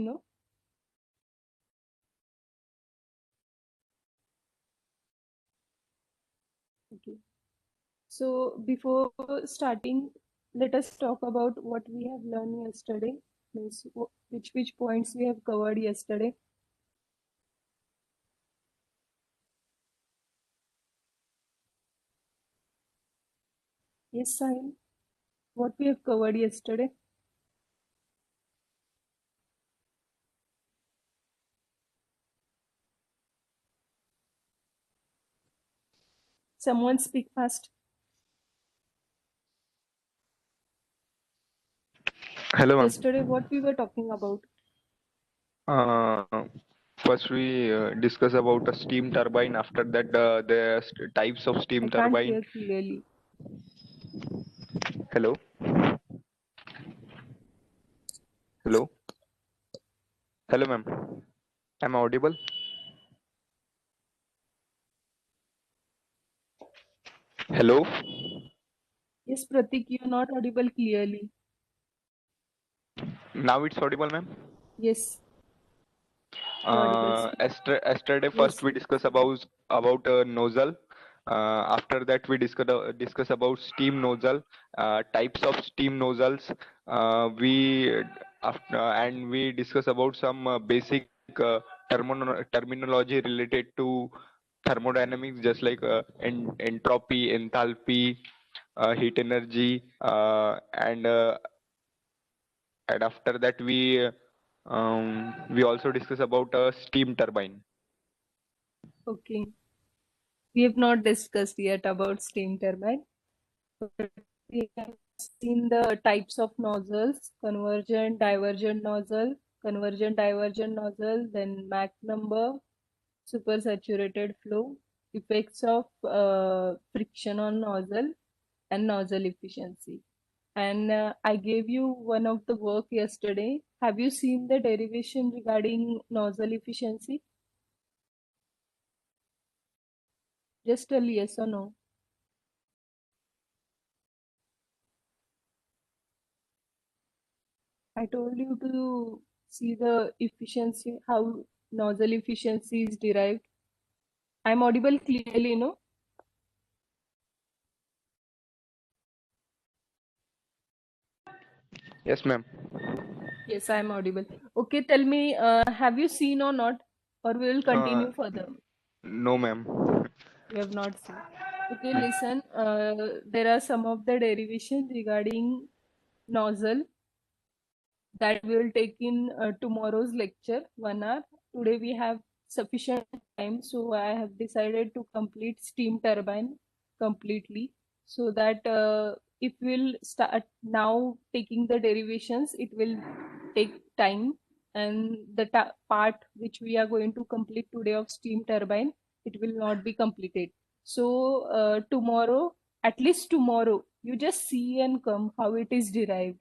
know. Okay. So before starting, let us talk about what we have learned yesterday. Means which points we have covered yesterday. Yes, Sahil. What we have covered yesterday. Someone speak fast. Hello, ma'am. Yesterday, what we were talking about. Uh, First, we discuss about a steam turbine. After that, the types of I steam can't turbine. hear clearly. Hello, hello, hello, ma'am. Am I audible? Hello. Yes, Pratik, you're not audible clearly. Now it's audible, ma'am. Yes, you're audible. Speak. Yesterday, first Yes, we discuss about nozzle. After that, we discuss about steam nozzle, types of steam nozzles. We after and we discuss about some basic terminology related to thermodynamics, just like entropy, enthalpy, heat energy, and after that we also discuss about a steam turbine. okay. We have not discussed yet about steam turbine. But we have seen the types of nozzles, convergent divergent nozzle, then Mach number, supersaturated flow, effects of friction on nozzle, and nozzle efficiency. And I gave you one of the work yesterday. Have you seen the derivation regarding nozzle efficiency? Just tell yes or no. I told you to see the efficiency, how nozzle efficiency is derived. I'm audible clearly, no? Yes, ma'am. Yes, I'm audible. Okay, tell me, have you seen or not? Or we will Uh, continue further? no, ma'am. You have not seen. Okay, listen, there are some of the derivations regarding nozzle that we will take in tomorrow's lecture, 1 hour. Today we have sufficient time, so I have decided to complete steam turbine completely, so that if we'll start now taking the derivations, it will take time, and the part which we are going to complete today of steam turbine, it will not be completed. So tomorrow, at least tomorrow, you just see and come how it is derived.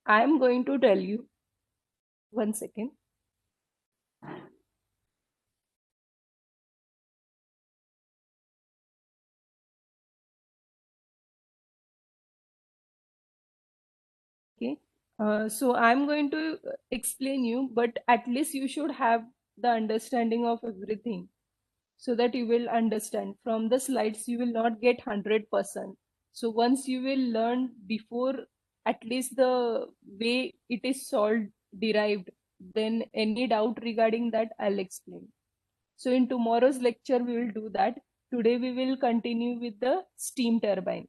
I am going to tell you. 1 second. Okay. So I'm going to explain you, but at least you should have the understanding of everything so that you will understand. From the slides, you will not get 100%. So once you will learn before, at least the way it is solved, derived, then any doubt regarding that, I'll explain. So in tomorrow's lecture, we will do that. Today, we will continue with the steam turbine.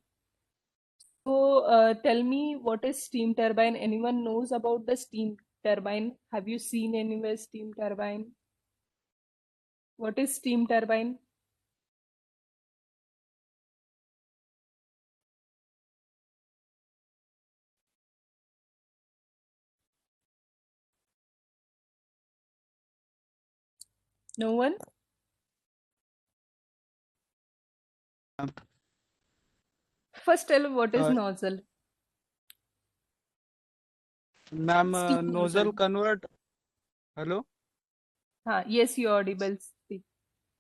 So tell me, what is steam turbine? Anyone knows about the steam turbine? Have you seen anywhere steam turbine? What is steam turbine? No one? First tell what is Uh, nozzle. Ma'am, Steam nozzle nozzle. convert. Hello? Yes, you audible. Speak.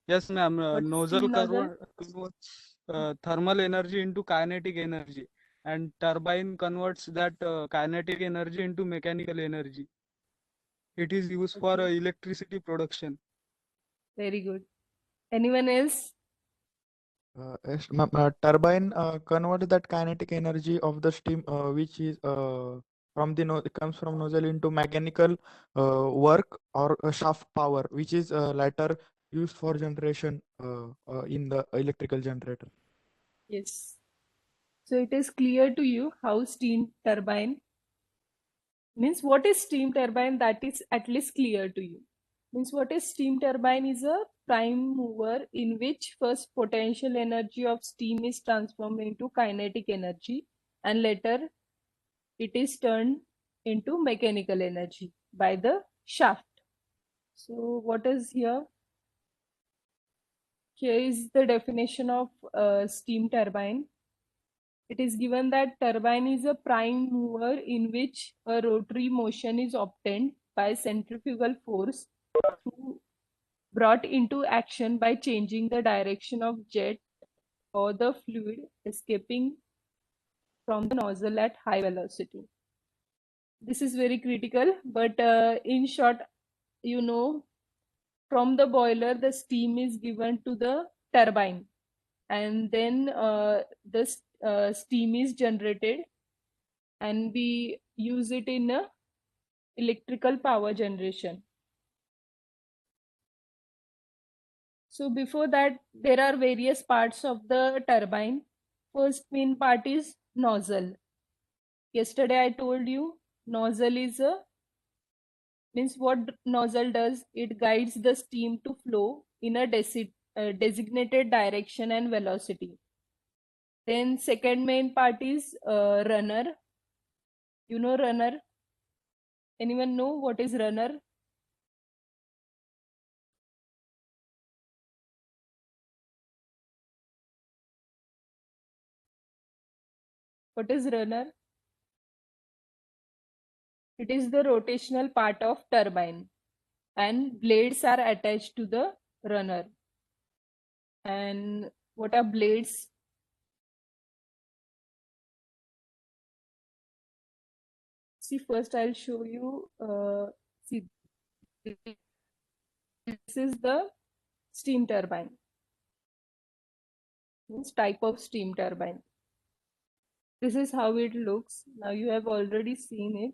Yes, ma'am. What is Nozzle steam nozzle? converts thermal energy into kinetic energy, and turbine converts that kinetic energy into mechanical energy. It is used for Okay. electricity production. Very good. Anyone else? Yes, ma'am, turbine converts that kinetic energy of the steam, which is from the it comes from nozzle into mechanical work or shaft power, which is later used for generation in the electrical generator. Yes. So it is clear to you how steam turbine means. What is steam turbine? That is at least clear to you. Means what is steam turbine is a prime mover in which first potential energy of steam is transformed into kinetic energy and later it is turned into mechanical energy by the shaft. So what is here? Here is the definition of steam turbine. It is given that turbine is a prime mover in which a rotary motion is obtained by centrifugal force brought into action by changing the direction of jet or the fluid escaping from the nozzle at high velocity. This is very critical, but in short, you know, from the boiler, the steam is given to the turbine, and then the steam is generated, and we use it in a electrical power generation. So before that, there are various parts of the turbine. First main part is nozzle. Yesterday I told you nozzle is a means what nozzle does, it guides the steam to flow in a designated direction and velocity. Then second main part is runner. You know runner? Anyone know what is runner? What is runner? It is the rotational part of turbine and blades are attached to the runner. And what are blades? See, first I'll show you. See, this is the steam turbine. This type of steam turbine. This is how it looks. Now you have already seen it.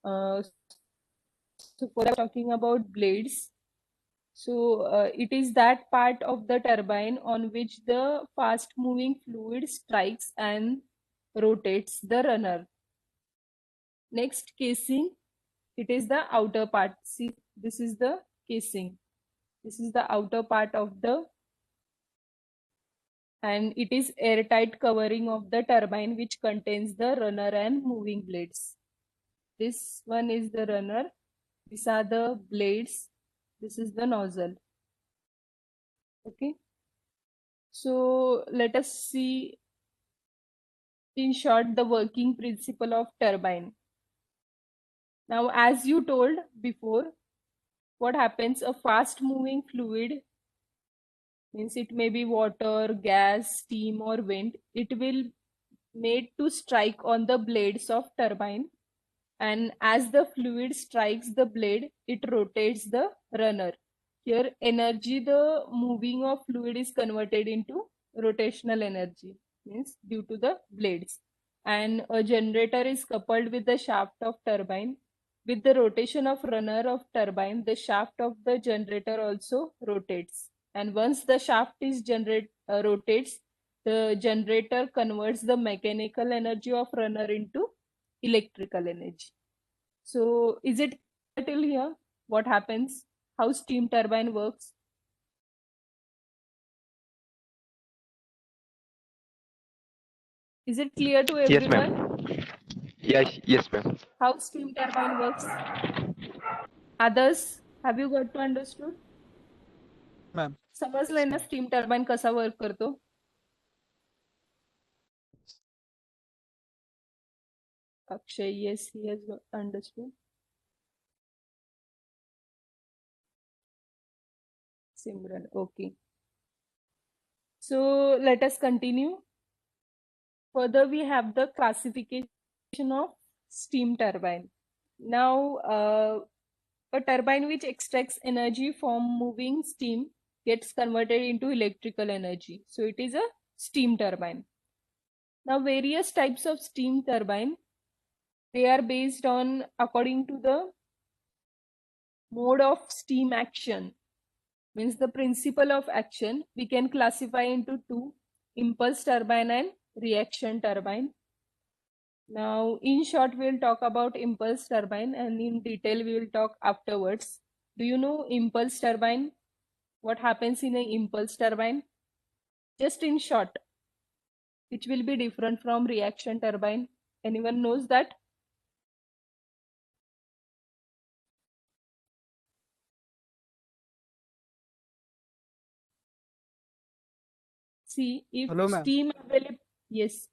So for talking about blades, so it is that part of the turbine on which the fast moving fluid strikes and rotates the runner. Next, casing. It is the outer part. See, this is the casing. This is the outer part of the, and it is airtight covering of the turbine which contains the runner and moving blades. This one is the runner. These are the blades. This is the nozzle. Okay. So let us see in short the working principle of turbine. Now, as you told before, what happens? A fast moving fluid means it may be water, gas, steam, or wind. It will made to strike on the blades of turbine, and as the fluid strikes the blade, it rotates the runner. Here, energy, the moving of fluid is converted into rotational energy, means due to the blades. And a generator is coupled with the shaft of turbine. With the rotation of runner of turbine, the shaft of the generator also rotates. And once the shaft is rotates, the generator converts the mechanical energy of runner into electrical energy. So is it clear till here what happens? How steam turbine works? Is it clear to Yes, everyone ma'am. Yes, ma'am. how steam turbine works? Others, have you got to understood? Ma'am. समजलंय ना steam turbine कसा work करतो? Akshay, yes, he has understood. Simran, okay. So let us continue. Further, we have the classification of steam turbine. Now, A turbine which extracts energy from moving steam gets converted into electrical energy. So it is a steam turbine. Now various types of steam turbine, they are based on according to the mode of steam action, means the principle of action. We can classify into two: impulse turbine and reaction turbine. Now in short we'll talk about impulse turbine, and in detail we will talk afterwards. Do you know impulse turbine? What happens in an impulse turbine? Just in short, which will be different from reaction turbine. Anyone knows that? See, if Hello, ma'am. steam available, yes,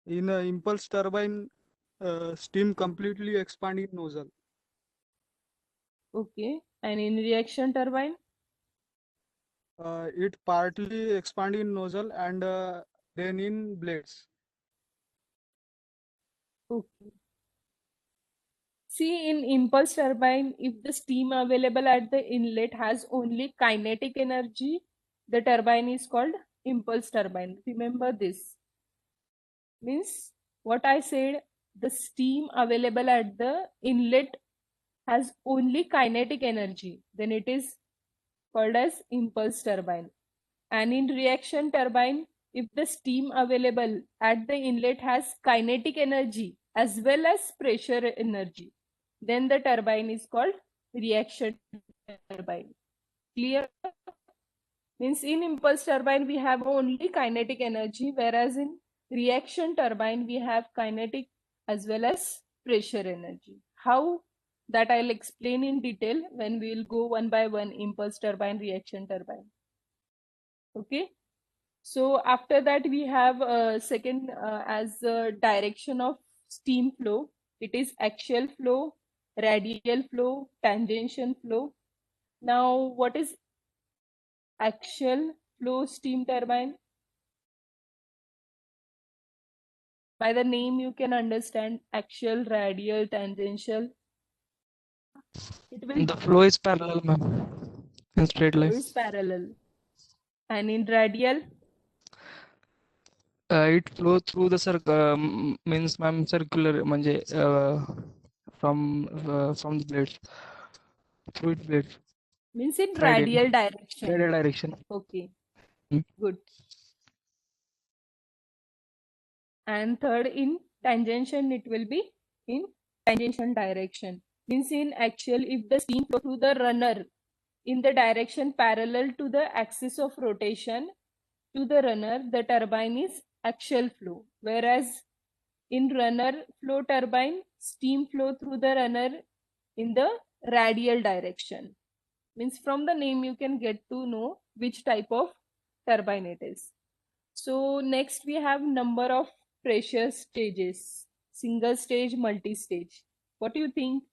In a impulse turbine, steam completely expand in nozzle. okay. And in reaction turbine, It partly expand in nozzle and then in blades. okay. See, in impulse turbine, if the steam available at the inlet has only kinetic energy, the turbine is called impulse turbine. Remember this. Means what I said, the steam available at the inlet has only kinetic energy, then it is called as impulse turbine. And in reaction turbine, if the steam available at the inlet has kinetic energy as well as pressure energy, then the turbine is called reaction turbine. Clear? Means in impulse turbine we have only kinetic energy, whereas in reaction turbine we have kinetic as well as pressure energy. How? That I'll explain in detail when we will go one by one: impulse turbine, reaction turbine. Okay. So after that we have second as direction of steam flow. It is axial flow, radial flow, tangential flow. Now what is axial flow steam turbine? By the name you can understand axial, radial, tangential. It will The flow is parallel, ma'am, in straight flow line. is parallel. And in radial, It flow through the means ma'am circular म्हणजे from the blades through its blades means in radial radial direction. radial direction. Okay, Hmm. good. And third, in tangential, it will be in tangential direction. Means in axial, if the steam flow through the runner in the direction parallel to the axis of rotation to the runner, the turbine is axial flow. Whereas in runner flow turbine, steam flow through the runner in the radial direction. Means from the name you can get to know which type of turbine it is. So next we have number of pressure stages: single stage, multi-stage. What do you think?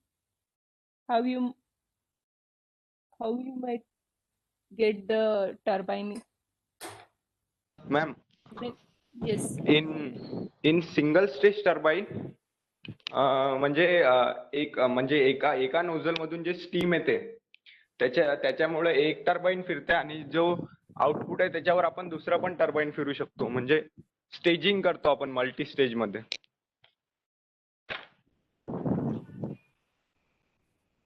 How you might get the turbine? Ma'am, Yes. in single stage turbine म्हणजे म्हणजे एका nozzle मधून जे steam येते त्याच्यामुळे एक turbine फिरते आणि जो आउटपुट आहे त्याच्यावर आपण दुसरा पण टर्बाईन फिरू शकतो. म्हणजे स्टेजिंग करतो आपण मल्टी स्टेज मध्ये.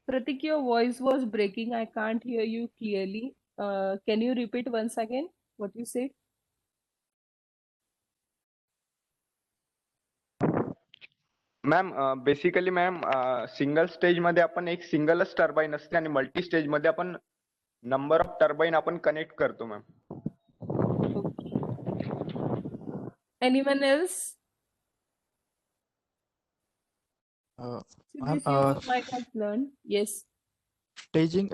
Pratik, your voice was breaking. I can't hear you clearly. Can you repeat once again what you said? Ma'am basically ma'am single stage मध्ये आपण एक सिंगलच टर्बाईन असते आणि मल्टी स्टेज मध्ये आपण नंबर ऑफ टर्बाईन आपण connect करतो ma'am. Okay. Anyone else? See, Ma'am, this you might have learned. Yes. staging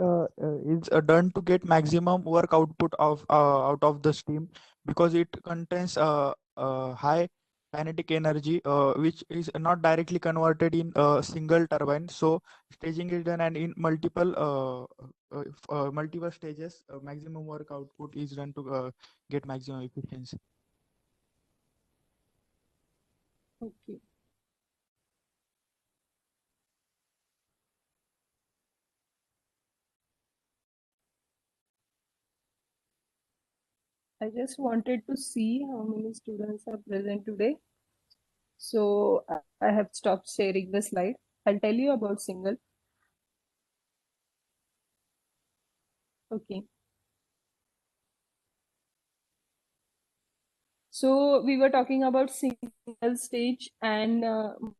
is done to get maximum work output of out of the steam, because it contains high kinetic energy which is not directly converted in a single turbine. So staging is done, and in multiple stages maximum work output is done to get maximum efficiency. Okay. I just wanted to see how many students are present today. So I have stopped sharing the slide. I'll tell you about single. Okay. So we were talking about single stage and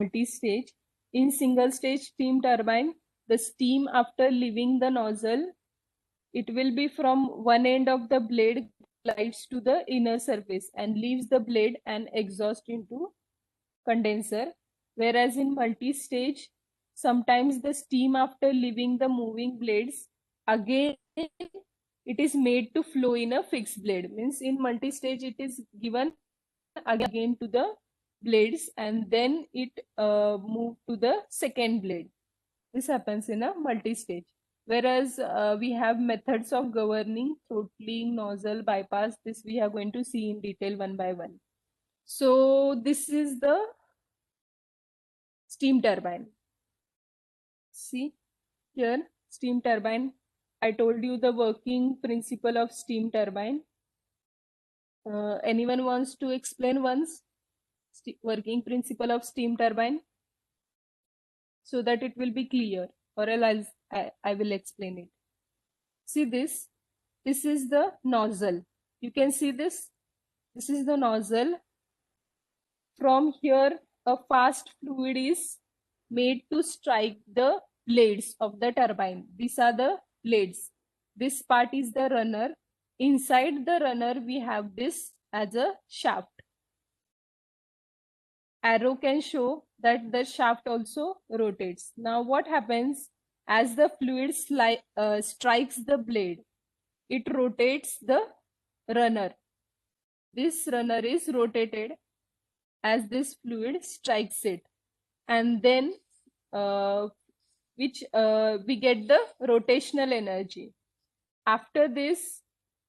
multi-stage. In single stage steam turbine, the steam after leaving the nozzle, it will be from one end of the blade glides to the inner surface and leaves the blade and exhaust into condenser. Whereas in multi-stage, sometimes the steam after leaving the moving blades, again it is made to flow in a fixed blade. Means in multi-stage it is given again to the blades and then it move to the second blade. This happens in a multi-stage. Whereas we have methods of governing, throttling, nozzle, bypass. This we are going to see in detail one by one. So this is the steam turbine. See here, steam turbine. I told you the working principle of steam turbine. Anyone wants to explain once working principle of steam turbine so that it will be clear, or else I will explain it. See this. This is the nozzle. You can see this. This is the nozzle. From here, a fast fluid is made to strike the blades of the turbine. These are the blades. This part is the runner. Inside the runner, we have this as a shaft. Arrow can show that the shaft also rotates. Now what happens as the fluid strikes the blade? It rotates the runner. This runner is rotated as this fluid strikes it, and then we get the rotational energy. After this,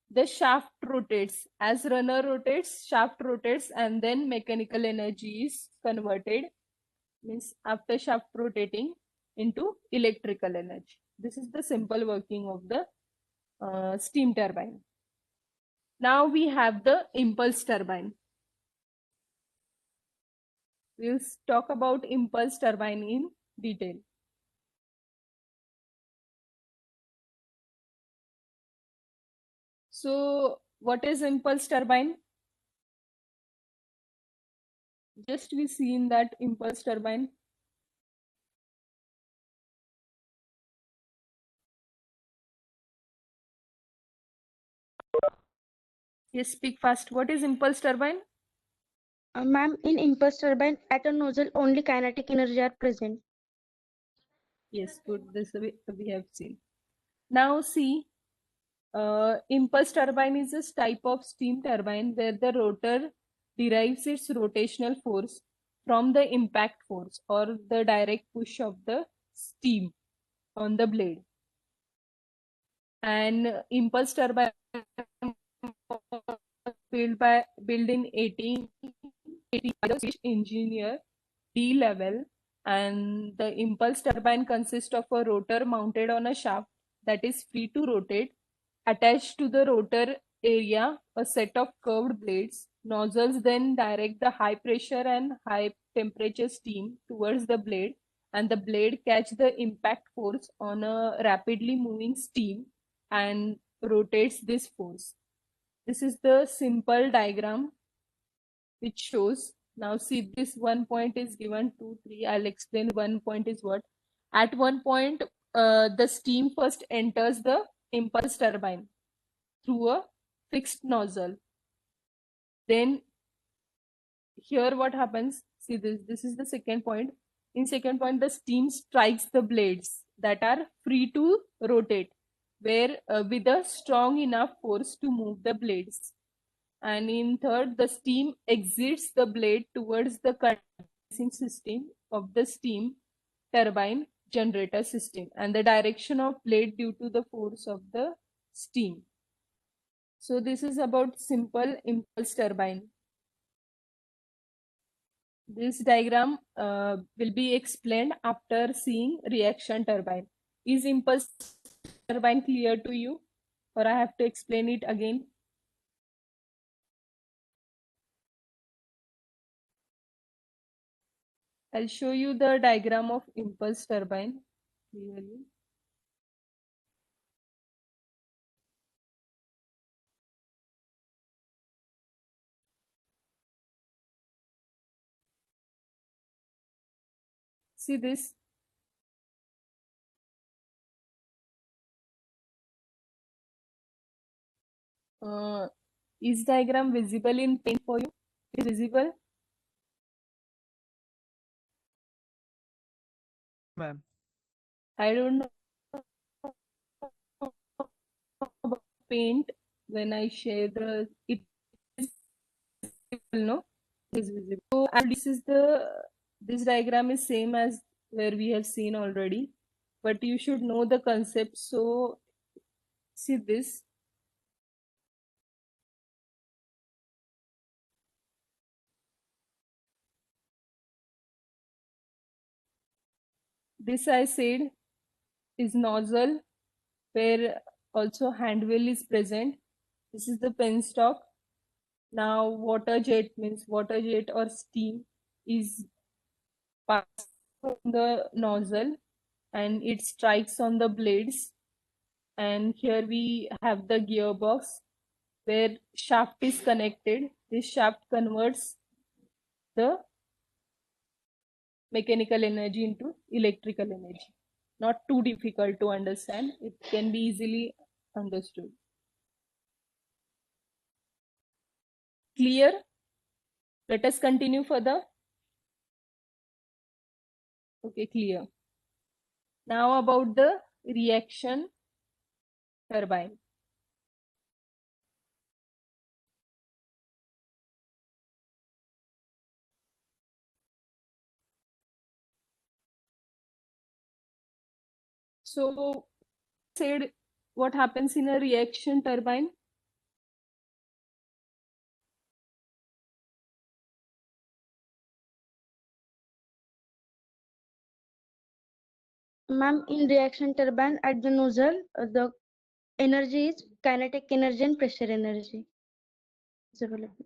the shaft rotates. As runner rotates, shaft rotates, and then mechanical energy is converted, means after shaft rotating, into electrical energy. This is the simple working of the steam turbine. Now we have the impulse turbine. We'll talk about impulse turbine in detail. So what is impulse turbine? Just we see in that impulse turbine. Yes, speak fast. What is impulse turbine? Ma'am, in impulse turbine, at a nozzle, only kinetic energy are present. Yes, good. This we have seen. Now see, impulse turbine is a type of steam turbine where the rotor derives its rotational force from the impact force or the direct push of the steam on the blade. And impulse turbine built in 1880 by the Swedish engineer D. Level, and the impulse turbine consists of a rotor mounted on a shaft that is free to rotate. Attached to the rotor area, a set of curved blades. Nozzles then direct the high pressure and high temperature steam towards the blade, and the blade catch the impact force on a rapidly moving steam and rotates this force. This is the simple diagram which shows. Now see, this one point is given 2, 3. I'll explain one point is what. At one point, the steam first enters the impulse turbine through a fixed nozzle. Then here what happens, see this is the second point. In second point, the steam strikes the blades that are free to rotate, where with a strong enough force to move the blades. And in third, the steam exits the blade towards the condensing system of the steam turbine generator system and the direction of blade due to the force of the steam. So this is about simple impulse turbine. This diagram will be explained after seeing reaction turbine. Is impulse turbine clear to you, or I have to explain it again? I'll show you the diagram of impulse turbine clearly. See this? Is diagram visible in paint for you? Is visible? Ma'am. I don't know about paint when I share the it is visible, no? It is visible. So and this diagram is same as where we have seen already, but you should know the concept. So see this. This I said is nozzle where also hand wheel is present. This is the penstock. Now water jet means water jet or steam is passed from the nozzle and it strikes on the blades. And here we have the gearbox where shaft is connected. This shaft converts the mechanical energy into electrical energy. Not too difficult to understand. It can be easily understood. Clear? Let us continue further. Okay, clear. Now about the reaction turbine. So said what happens in a reaction turbine? Ma'am, in reaction turbine at the nozzle, the energy is kinetic energy and pressure energy is available.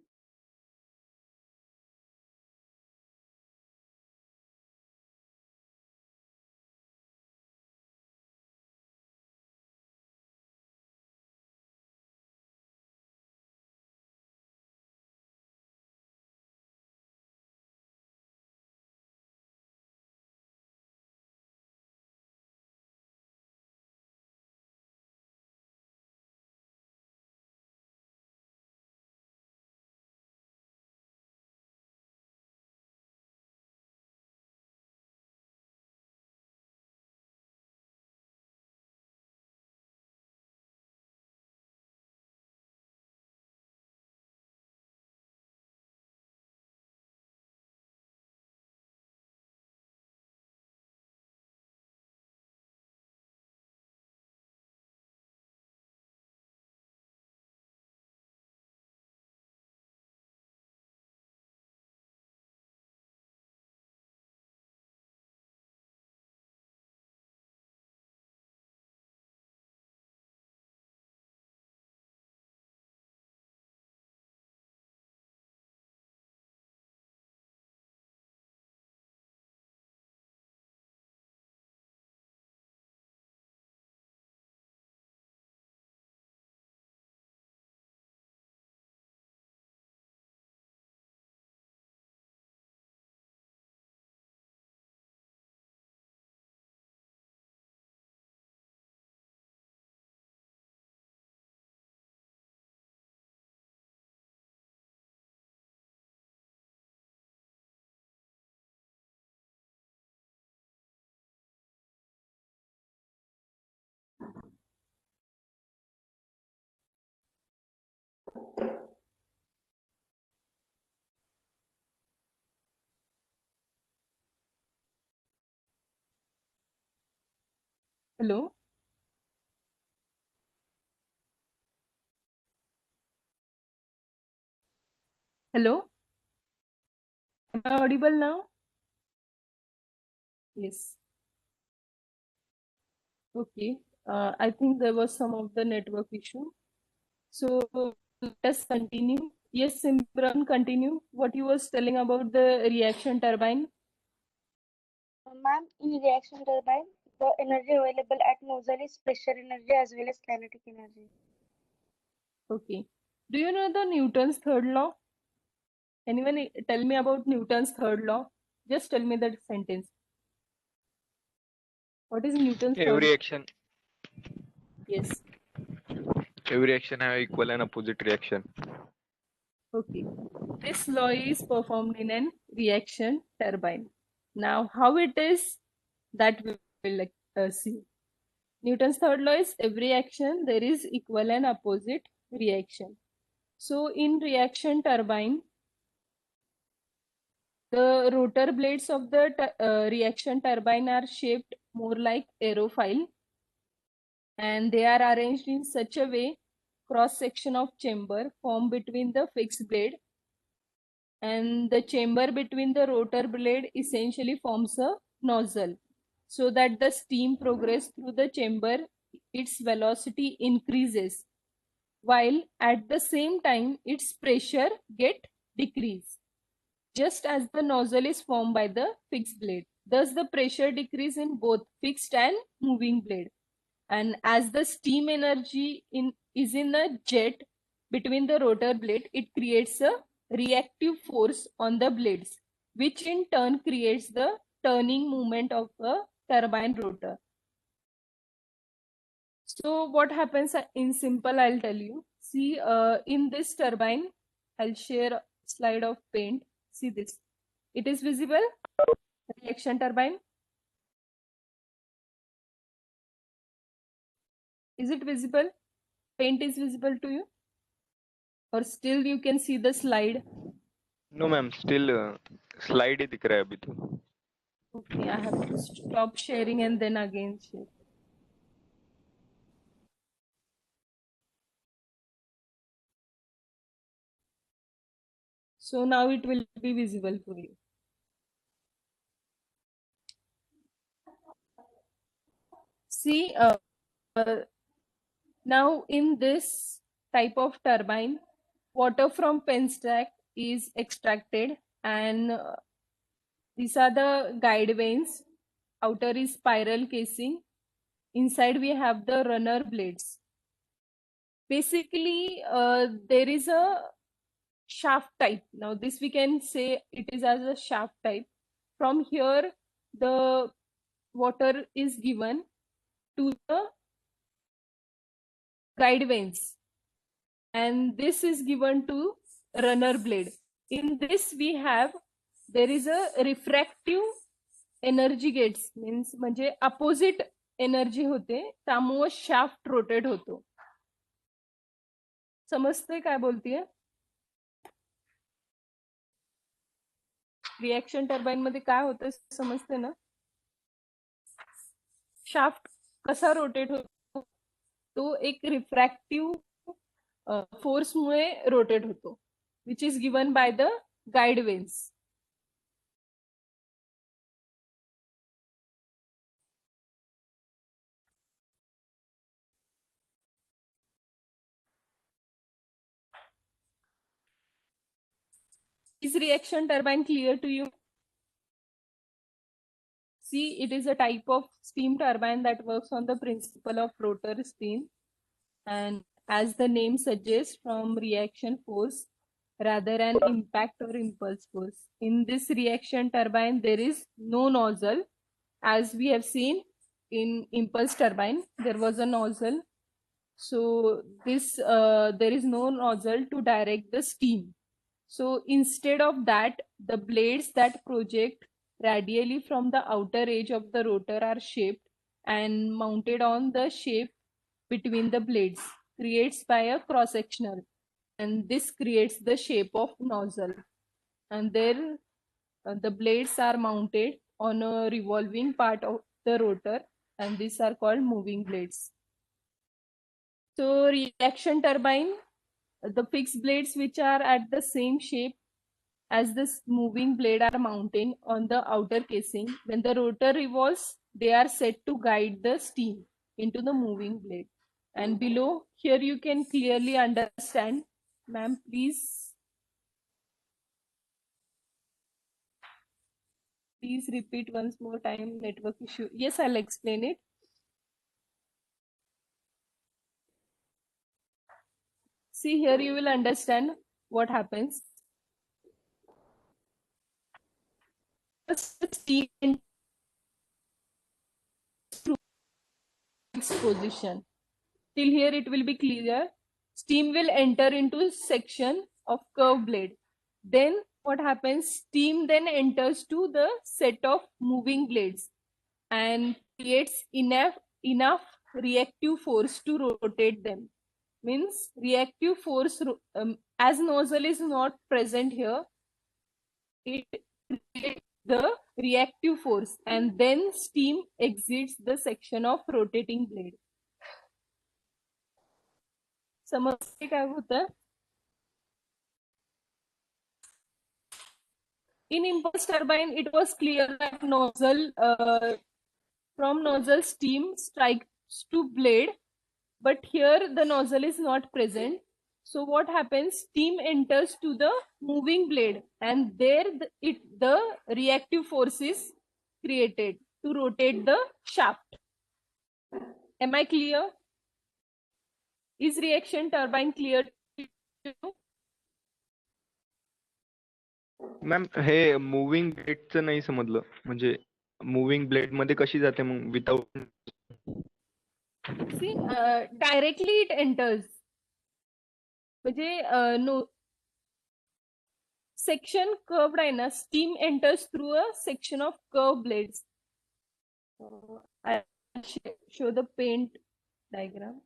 Hello? Hello? Am I audible now? Yes. Okay. I think there was some of the network issue. So let us continue. Yes, Simran, continue. What you was telling about the reaction turbine? Ma'am, in reaction turbine, the energy available at nozzle is pressure energy as well as kinetic energy. Okay. Do you know the Newton's third law? Anyone tell me about Newton's third law? Just tell me that sentence. What is Newton's third? Every action Yes. have equal and opposite reaction. Okay. This law is performed in an reaction turbine. Now, how it is, that we will see. Newton's third law is every action there is equal and opposite reaction. So in reaction turbine, the rotor blades of the reaction turbine are shaped more like aerofoil, and they are arranged in such a way cross section of chamber formed between the fixed blade, and the chamber between the rotor blade essentially forms a nozzle, so that the steam progress through the chamber, its velocity increases, while at the same time its pressure get decreased, just as the nozzle is formed by the fixed blade. Thus the pressure decrease in both fixed and moving blade. And as the steam energy is in a jet between the rotor blade, it creates a reactive force on the blades, which in turn creates the turning movement of a turbine rotor. So what happens in simple, I'll tell you. See, in this turbine, I'll share a slide of paint. See this. It is visible? Reaction turbine. Is it visible? Paint is visible to you? Or still you can see the slide? No ma'am, still slide ही दिख रहा है अभी तो. Okay, I have to stop sharing and then again share. So now it will be visible for you. See, now in this type of turbine, water from pen stack is extracted, and these are the guide vanes. Outer is spiral casing. Inside we have the runner blades. Basically, there is a shaft type. Now this we can say it is as a shaft type. From here, the water is given to the guide vanes, and this is given to runner blade. In this we have, there is a refractive energy gates, means म्हणजे opposite energy होते, त्यामुळे shaft rotate होतो. समजते काय बोलतीये? Reaction turbine मध्ये काय होतं समजते ना? शाफ्ट कसा रोटेट होतो? तो एक रिफ्रॅक्टिव्ह फोर्स मुळे रोटेट होतो, which is given by the guide veins. Is reaction turbine clear to you? See, it is a type of steam turbine that works on the principle of rotor spin, and as the name suggests, from reaction force rather an impact or impulse force. In this reaction turbine, there is no nozzle. As we have seen in impulse turbine, there was a nozzle. So this there is no nozzle to direct the steam. So instead of that, the blades that project radially from the outer edge of the rotor are shaped and mounted on the shape between the blades, creates by a cross sectional, and this creates the shape of nozzle. And there the blades are mounted on a revolving part of the rotor, and these are called moving blades. So reaction turbine, the fixed blades which are at the same shape as this moving blade are mounted on the outer casing. When the rotor revolves, they are set to guide the steam into the moving blade. And below here you can clearly understand. Ma'am, please. Please repeat once more time. Network issue. Yes, I'll explain it. See here, you will understand what happens. First, the steam enters through its position. Till here, it will be clear. Steam will enter into section of curve blade. Then what happens? Steam then enters to the set of moving blades and creates enough reactive force to rotate them. Means reactive force, as nozzle is not present here, it creates the reactive force and then steam exits the section of rotating blade. समजते काय होतं? In impulse turbine, it was clear that from nozzle steam strikes to blade, but here the nozzle is not present. So what happens? Steam enters to the moving blade, and there the reactive force is created to rotate the shaft. Am I clear? Is reaction turbine clear to you? Ma'am हे moving ब्लेडचं नाही समजलं, म्हणजे moving blade मध्ये कशी जाते मग without? See, directly it enters. म्हणजे no section curved आहे ना, steam enters through a section of curved blades. I'll show the paint diagram.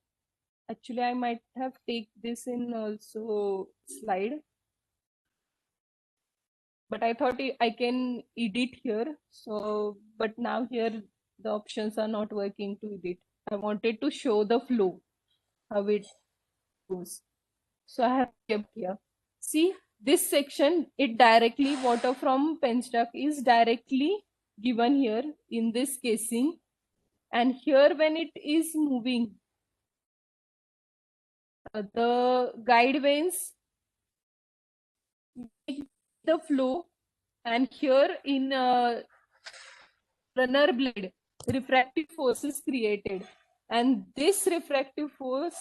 Actually, I might have take this in also slide, but I thought I can edit here. So, but now here the options are not working to edit. I wanted to show the flow, how it goes. So I have kept here. See this section, it directly water from penstock is directly given here in this casing, and here when it is moving, the guide vanes make the flow, and here in runner blade refractive force is created, and this refractive force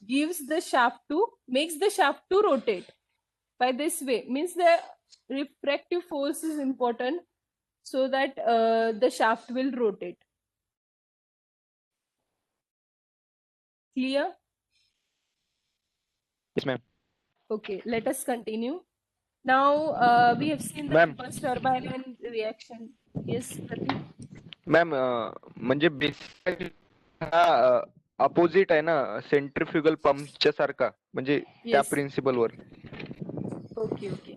makes the shaft to rotate by this way. Means the refractive force is important so that the shaft will rotate. Clear? Yes, ma'am. Okay, let us continue. Now we have seen the Ma'am. impulse turbine and reaction. Yes, Pratik? Ma'am म्हणजे basic हा opposite आहे ना centrifugal पंपच्या सारखा, म्हणजे त्या Yes. Principal were. Okay, okay.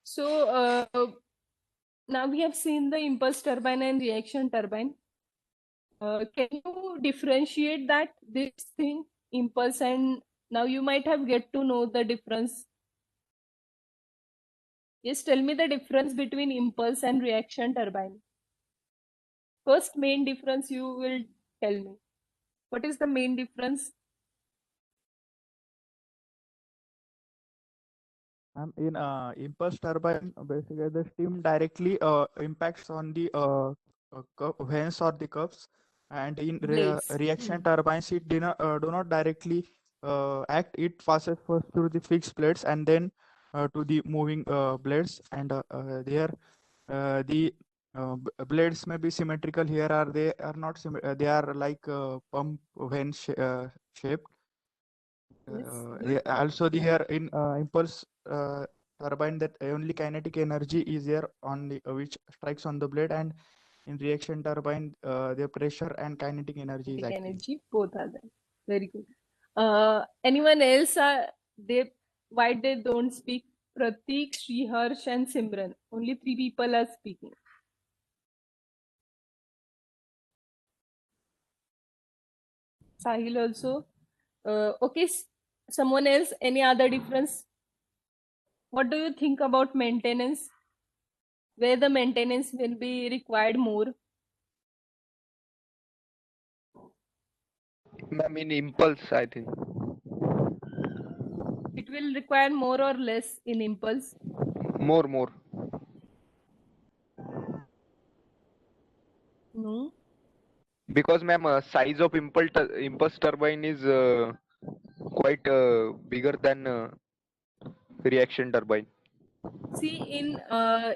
So now we have seen the impulse turbine and reaction turbine. Can you differentiate this thing, impulse, and now you might have get to know the difference. Yes, tell me the difference between impulse and reaction turbine. First main difference you will tell me. What is the main difference? In impulse turbine, basically the steam directly impacts on the vanes or the cups, and in Blades. reaction turbines it do not directly act. It passes first through the fixed blades and then to the moving blades, and there the blades may be symmetrical. Here are they are not they are like pump vane shaped. Yes. Also here in impulse turbine, that only kinetic energy is there on the which strikes on the blade, and in reaction turbine the pressure and kinetic energy is Kinetic acting. energy, both are there. Very good. Anyone else why they don't speak? Pratik, Sriharsh, and Simran. Only 3 people are speaking. Sahil also. Okay, someone else, any other difference? What do you think about maintenance? Where the maintenance will be required more? Ma'am in impulse I think. It will require more or less in impulse? More. No. Because ma'am, size of impulse turbine is quite bigger than reaction turbine. See, in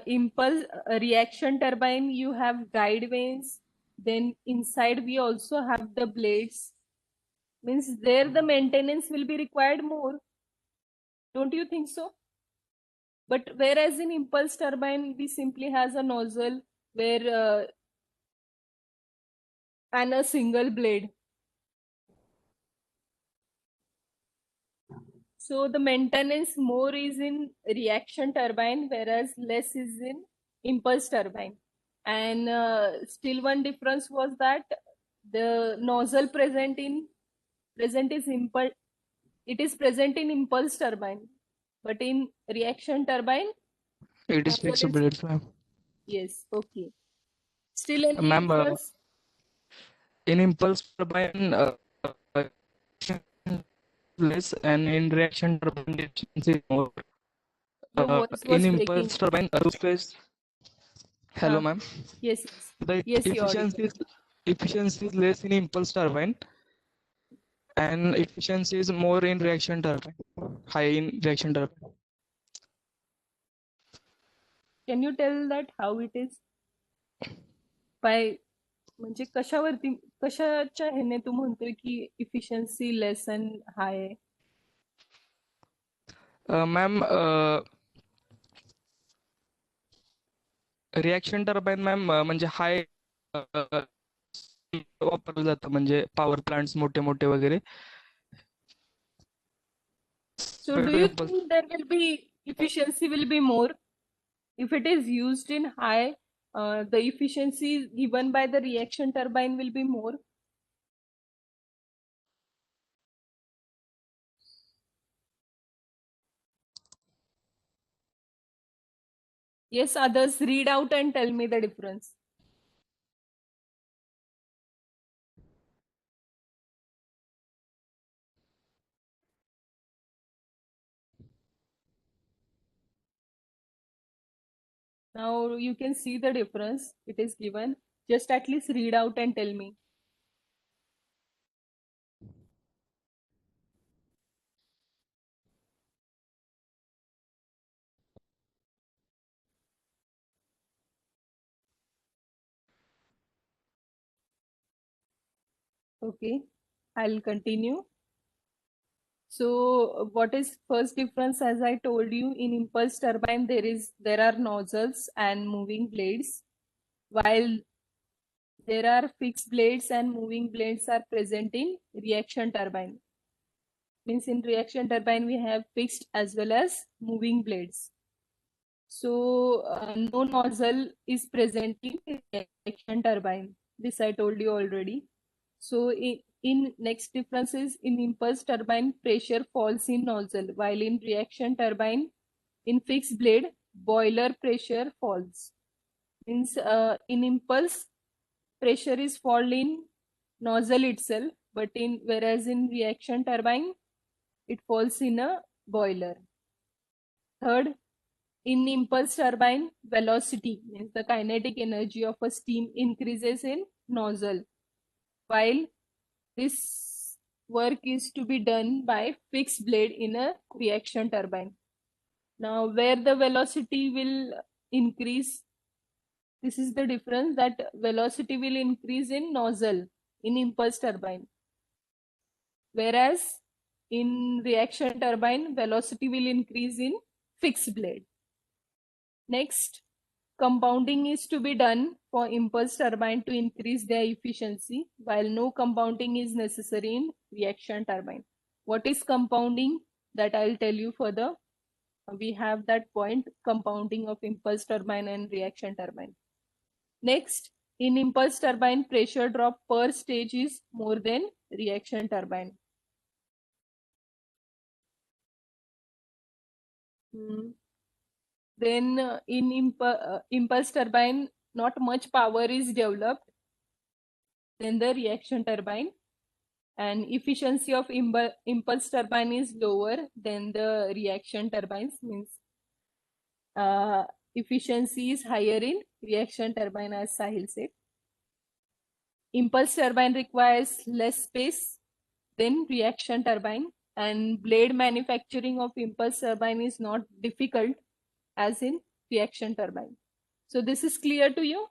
impulse reaction turbine, you have guide vanes. Then inside we also have the blades. Means there the maintenance will be required more. Don't you think so? But whereas in impulse turbine, we simply has a nozzle where and a single blade. So the maintenance more is in reaction turbine, whereas less is in impulse turbine. And still one difference was that the nozzle present is impulse. It is present in impulse turbine, but in reaction turbine, It is nozzle fixed is blades, ma'am. yes. Okay. Still any Ma'am, difference? in impulse turbine, less, and in reaction turbine, efficiency is more. Your voice In was breaking. impulse turbine, space. Hello, Huh. ma'am. Yes. The Yes, you're audible. efficiency is less in impulse turbine, and efficiency is more in reaction turbine. High in reaction turbine. Can you tell that how it is? By म्हणजे कशावरती कशाच्या ह्याने तू म्हणतोय की efficiency less and high आहे? Ma'am, reaction turbine ma'am म्हणजे हाय वापरलं जातं म्हणजे पॉवर प्लांट्स मोठे मोठे वगैरे. So do you think there will be efficiency will be more if it is used in high? The efficiency given by the reaction turbine will be more. Yes, others read out and tell me the difference. Now you can see the difference. It is given. Just at least read out and tell me. Okay, I'll continue. So what is first difference? As I told you, in impulse turbine there are nozzles and moving blades, while there are fixed blades and moving blades are present in reaction turbine. Means in reaction turbine we have fixed as well as moving blades. So no nozzle is present in reaction turbine. This I told you already. So in next difference is in impulse turbine pressure falls in nozzle, while in reaction turbine in fixed blade boiler pressure falls. Means in impulse pressure is fall in nozzle itself, but whereas in reaction turbine it falls in a boiler. Third, in impulse turbine velocity means the kinetic energy of a steam increases in nozzle, while this work is to be done by fixed blade in a reaction turbine. Now, where the velocity will increase, this is the difference, that velocity will increase in nozzle in impulse turbine, whereas in reaction turbine velocity will increase in fixed blade. Next, compounding is to be done for impulse turbine to increase their efficiency, while no compounding is necessary in reaction turbine. What is compounding? That I'll tell you further. We have that point, compounding of impulse turbine and reaction turbine. Next, in impulse turbine, pressure drop per stage is more than reaction turbine. Then in impulse turbine, not much power is developed than the reaction turbine, and efficiency of impulse turbine is lower than the reaction turbines. Means efficiency is higher in reaction turbine, as Sahil said. impulse turbine requires less space than reaction turbine, and blade manufacturing of impulse turbine is not difficult as in reaction turbine. So this is clear to you?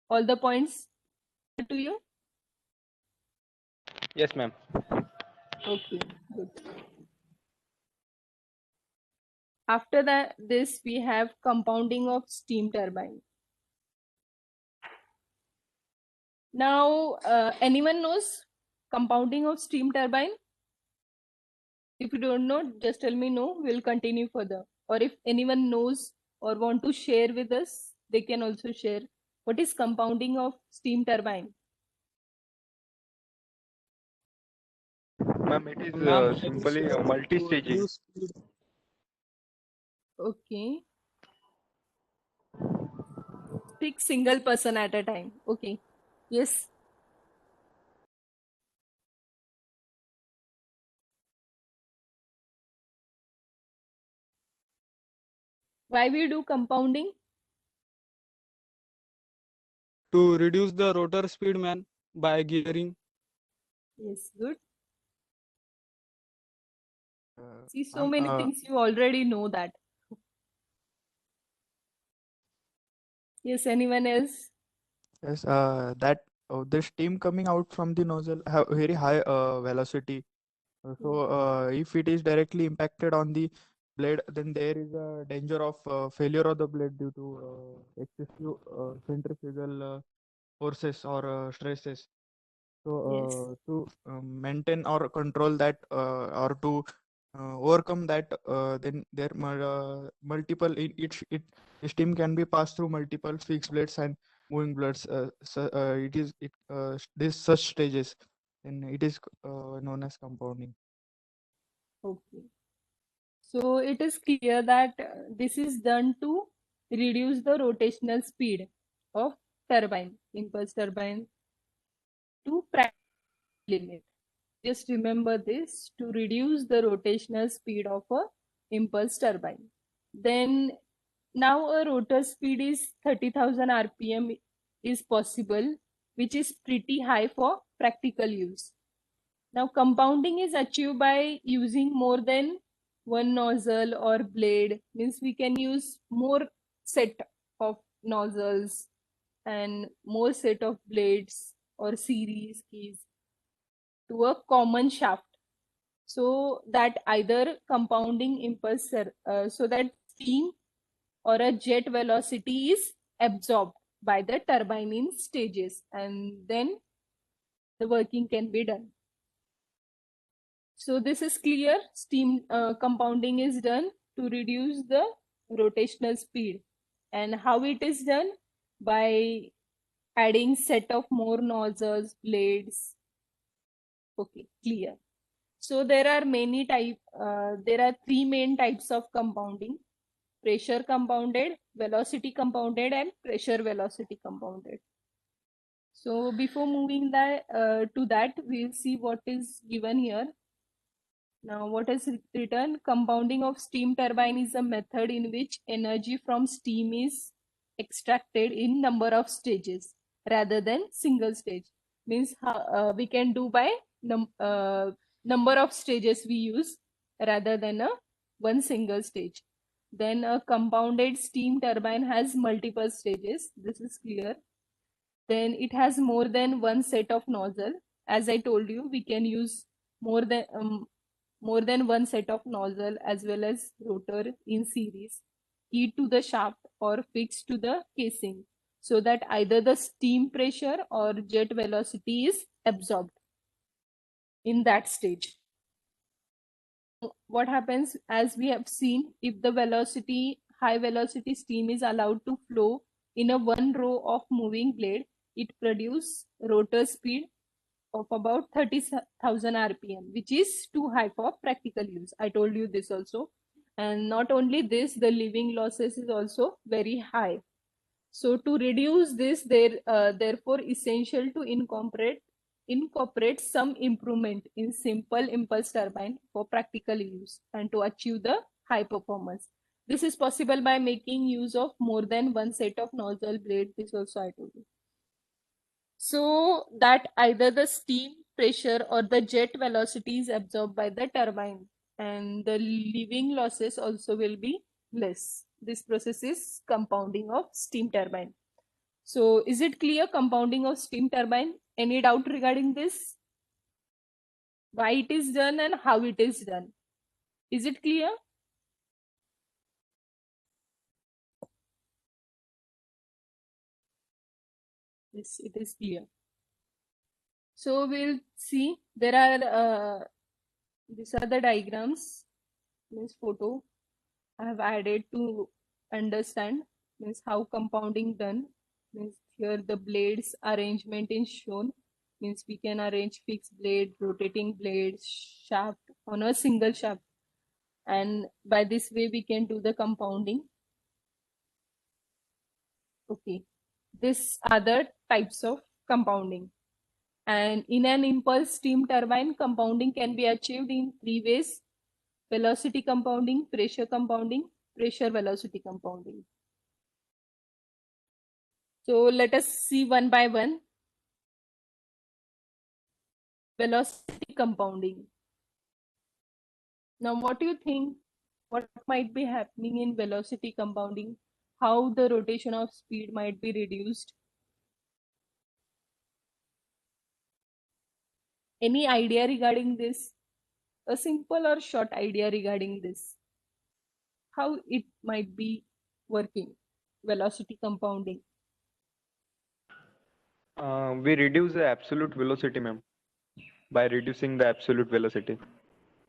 All the points clear to you? Yes, ma'am. Okay, good. After that, this we have compounding of steam turbine. Now, anyone knows compounding of steam turbine? If you don't know, just tell me no, we'll continue further. Or if anyone knows or want to share with us, they can also share. What is compounding of steam turbine? Ma'am, it is Ma'am, simply To multi-staging. reduce speed. Okay. Pick single person at a time. Okay. Yes. Why we do compounding? To reduce the rotor speed, man, by gearing. Yes, good. See, so Ma'am, many things you already know that. Yes, anyone else? yes, that the steam coming out from the nozzle have very high velocity. So if it is directly impacted on the blade, then there is a danger of failure of the blade due to excessive centrifugal forces or stresses. So Yes. to maintain or control that or to overcome that, then there multiple steam can be passed through multiple fixed blades and moving blades. So it is this such stages, and it is known as compounding. Okay. So it is clear that this is done to reduce the rotational speed of turbine, impulse turbine to practical limit. Just remember this, to reduce the rotational speed of a impulse turbine. Then now a rotor speed is 30,000 RPM is possible, which is pretty high for practical use. Now compounding is achieved by using more than one nozzle or blade, means we can use more set of nozzles and more set of blades or series keys to a common shaft, so that either compounding impulse so that steam or a jet velocity is absorbed by the turbine in stages, and then the working can be done. So this is clear. Steam compounding is done to reduce the rotational speed. And how it is done? By adding set of more nozzles, blades. Okay, clear. So there are there are three main types of compounding: pressure compounded, velocity compounded, and pressure velocity compounded. So before moving to that, we'll see what is given here. Now, what is written? Compounding of steam turbine is a method in which energy from steam is extracted in number of stages rather than single stage. Means we can do by number of stages we use rather than a one single stage. Then a compounded steam turbine has multiple stages. This is clear. Then it has more than one set of nozzle. As I told you, we can use more than one set of nozzle as well as rotor in series, keyed to the shaft or fixed to the casing, so that either the steam pressure or jet velocity is absorbed in that stage. What happens, as we have seen, if the high velocity steam is allowed to flow in a one row of moving blade, it produces rotor speed of about 30,000 RPM, which is too high for practical use. I told you this also. And not only this, the leaving losses is also very high. So to reduce this, therefore essential to incorporate some improvement in simple impulse turbine for practical use and to achieve the high performance. This is possible by making use of more than one set of nozzle blade. This also I told you. so that either the steam, pressure, or the jet velocity is absorbed by the turbine, and the leaving losses also will be less. This process is compounding of steam turbine. So is it clear, compounding of steam turbine? Any doubt regarding this? Why it is done and how it is done? Is it clear? Yes, it is clear. So we'll see, there are these are the diagrams, this photo I have added to understand means how compounding done. Means here the blades arrangement is shown, means we can arrange fixed blade, rotating blade, shaft on a single shaft, and by this way we can do the compounding. Okay, these are the types of compounding. And in an impulse steam turbine, compounding can be achieved in 3 ways: velocity compounding, pressure compounding, pressure velocity compounding. So let us see one by one. Velocity compounding. Now, what do you think? What might be happening in velocity compounding? How the rotation of speed might be reduced? Any idea regarding this? A simple or short idea regarding this? How it might be working? Velocity compounding. We reduce the absolute velocity, ma'am, by reducing the absolute velocity.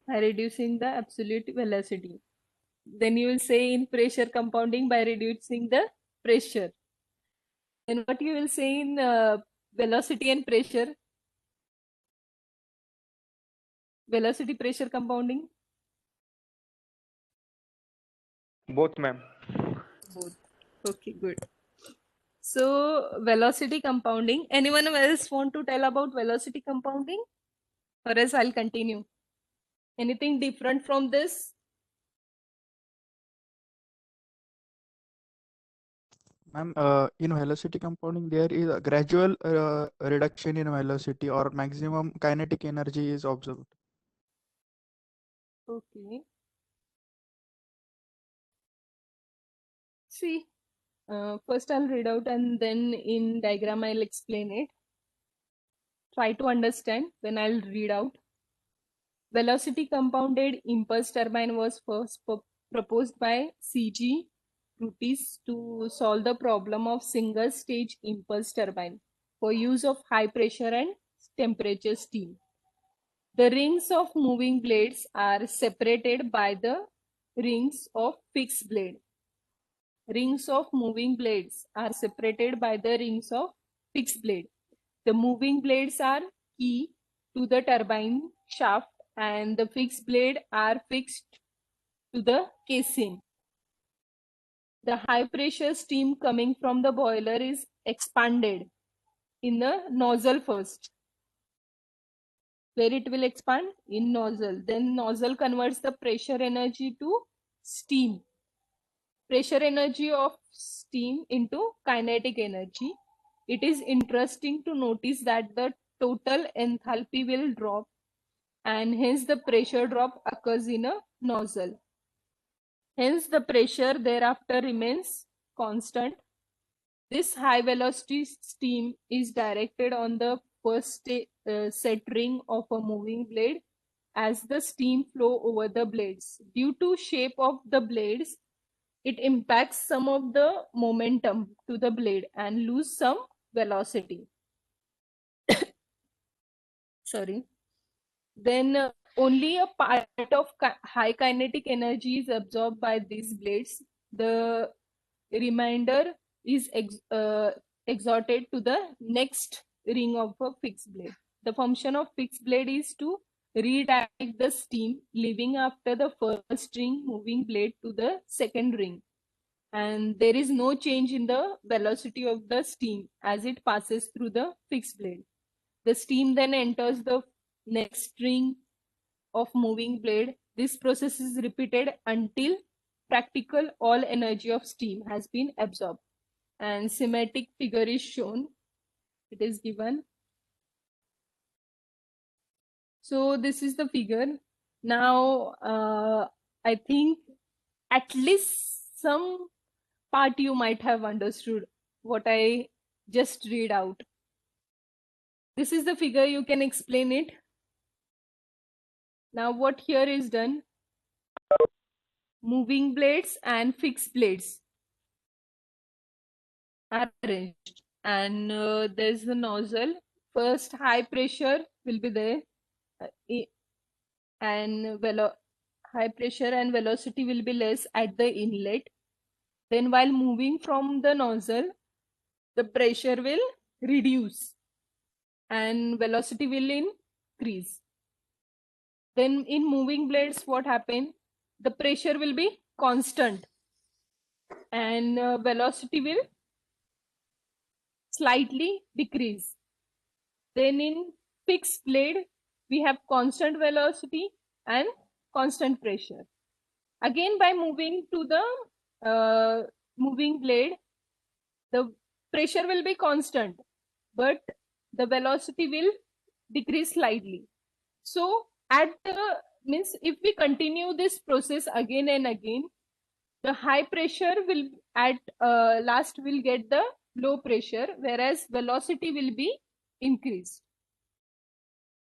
By reducing the absolute velocity. Then you will say in pressure compounding by reducing the pressure. Then what you will say in velocity and pressure? Velocity pressure compounding? Both, ma'am. Both. Okay, good. So velocity compounding. Anyone else want to tell about velocity compounding? Or else I'll continue. Anything different from this? Ma'am, in velocity compounding, there is a gradual reduction in velocity or maximum kinetic energy is observed. Okay. See, first I'll read out and then in diagram I'll explain it. Try to understand when I'll read out. Velocity compounded impulse turbine was first proposed by C.G. Rootes to solve the problem of single stage impulse turbine for use of high pressure and temperature steam. The rings of moving blades are separated by the rings of fixed blade. Rings of moving blades are separated by the rings of fixed blade. The moving blades are key to the turbine shaft and the fixed blade are fixed to the casing. The high pressure steam coming from the boiler is expanded in the nozzle first. Where it will expand? In nozzle. Then nozzle converts the pressure energy to steam. Pressure energy of steam into kinetic energy. It is interesting to notice that the total enthalpy will drop and hence the pressure drop occurs in a nozzle. Hence the pressure thereafter remains constant. This high velocity steam is directed on the first set ring of a moving blade as the steam flow over the blades. Due to shape of the blades, it impacts some of the momentum to the blade and lose some velocity. Sorry. Then only a part of high kinetic energy is absorbed by these blades. The remainder is exerted to the next ring of a fixed blade. The function of fixed blade is to redirect the steam leaving after the first ring moving blade to the second ring. And there is no change in the velocity of the steam as it passes through the fixed blade. The steam then enters the next ring of moving blade. This process is repeated until practical all energy of steam has been absorbed. And schematic figure is shown. It is given. So this is the figure. Now, I think at least some part you might have understood what I just read out. This is the figure, you can explain it. Now what here is done, moving blades and fixed blades are arranged, and there's the nozzle. First high pressure will be there, and high pressure and velocity will be less at the inlet. Then while moving from the nozzle, the pressure will reduce and velocity will increase. Then in moving blades, what happen? The pressure will be constant and velocity will slightly decrease. Then in fixed blade, we have constant velocity and constant pressure. Again, by moving to the moving blade, the pressure will be constant, but the velocity will decrease slightly. So at the means if we continue this process again and again, the high pressure will at last will get the low pressure, whereas velocity will be increased.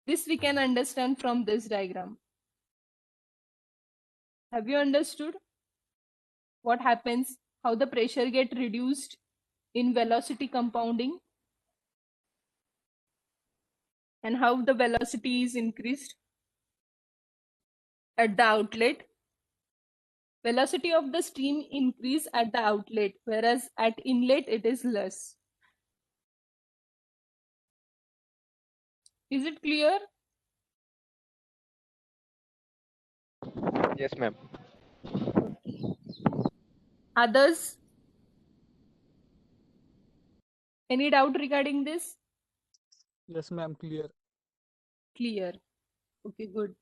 This we can understand from this diagram. Have you understood what happens, how the pressure get reduced in velocity compounding and how the velocity is increased at the outlet? Velocity of the stream increase at the outlet, whereas at inlet it is less. Is it clear? Yes, ma'am. Others? Any doubt regarding this? Yes, ma'am, clear. Clear. Okay, good.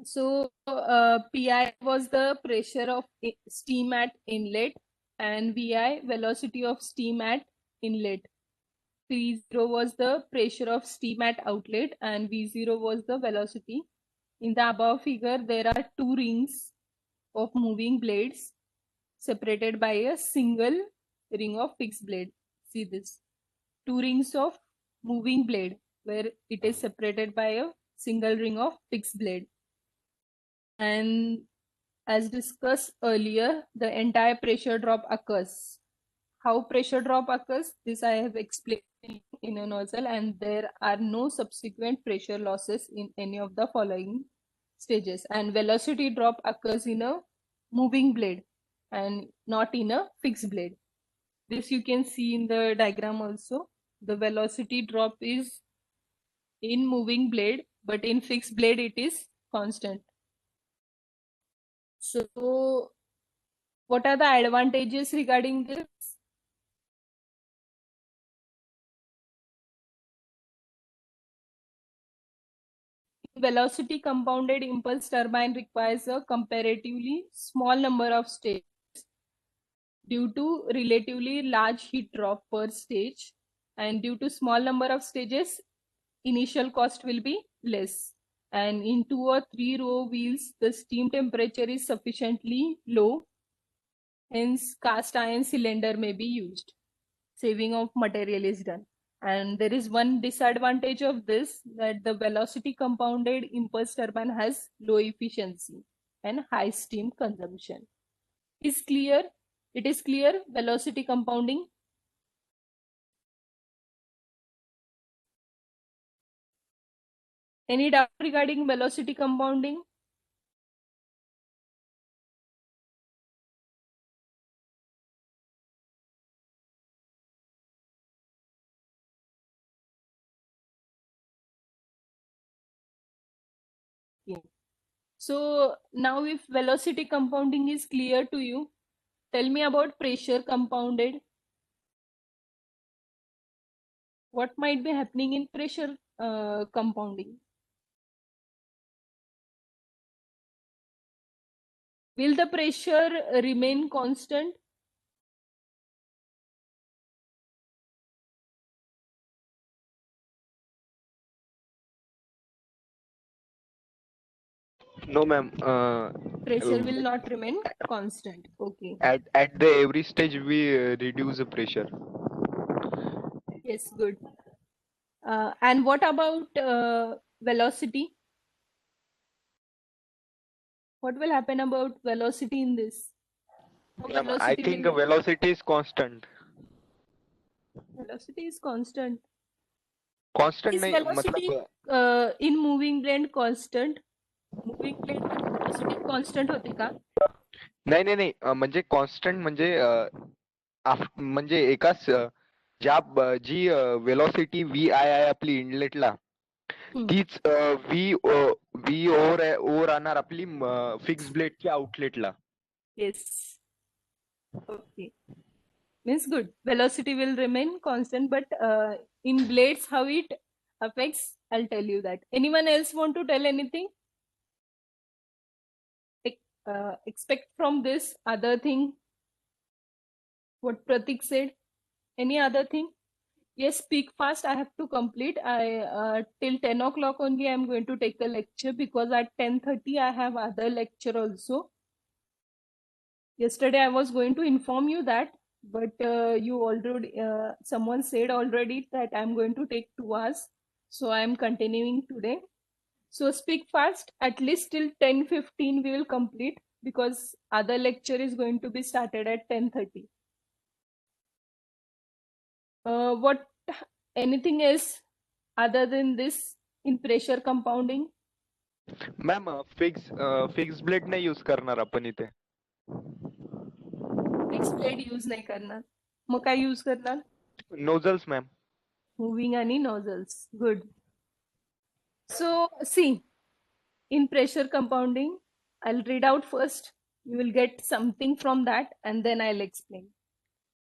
So PI was the pressure of steam at inlet, and VI velocity of steam at inlet. P0 was the pressure of steam at outlet, and V0 was the velocity. In the above figure, there are two rings of moving blades separated by a single ring of fixed blade. See this. Two rings of moving blade where it is separated by a single ring of fixed blade. And as discussed earlier, the entire pressure drop occurs. How pressure drop occurs? This I have explained in a nozzle, and there are no subsequent pressure losses in any of the following stages. And velocity drop occurs in a moving blade and not in a fixed blade. This you can see in the diagram also. The velocity drop is in moving blade, but in fixed blade it is constant. So what are the advantages regarding this? Velocity compounded impulse turbine requires a comparatively small number of stages due to relatively large heat drop per stage, and due to small number of stages, initial cost will be less. And in 2 or 3 row wheels, the steam temperature is sufficiently low, hence cast iron cylinder may be used. Saving of material is done. And there is one disadvantage of this, that the velocity compounded impulse turbine has low efficiency and high steam consumption. Is clear? It is clear, velocity compounding. Any doubt regarding velocity compounding? Okay. So now if velocity compounding is clear to you, tell me about pressure compounded. What might be happening in pressure compounding? Will the pressure remain constant? No, ma'am. Pressure will not remain constant. Okay. At the every stage we reduce the pressure. Yes, good. And what about velocity? What will happen about velocity in this? How Ma'am, I velocity think will velocity is constant. velocity is constant. Constant Is नहीं velocity मतलब in moving blade constant? Moving blade velocity constant होते का? नाही म्हणजे constant म्हणजे म्हणजे एकाच जी velocity V I आहे आपली इनलेटला तीच व्ही ओव्हर राहणार आपली fix ब्लेडच्या आउटलेटला. Yes. Okay. Means good. Velocity will remain constant, but in blades, how it affects, I'll tell you that. Anyone else want to tell anything? Expect from this other thing. What Pratik said. Any other thing? Yes, speak fast. I have to complete. I till 10 o'clock only I'm going to take a lecture because at 10:30 I have other lecture also. Yesterday I was going to inform you that, but you already someone said already that I'm going to take 2 hours, so I am continuing today. So speak fast. At least till 10:15 we will complete because other lecture is going to be started at 10:30. What anything else other than this in pressure compounding? Ma'am fix blade नाही use करणार आपण इथे. Fixed blade use नाही करणार. मग काय use करणार? Nozzles ma'am. Moving आणि nozzles. Good. So see, in pressure compounding, I'll read out first. You will get something from that and then I'll explain.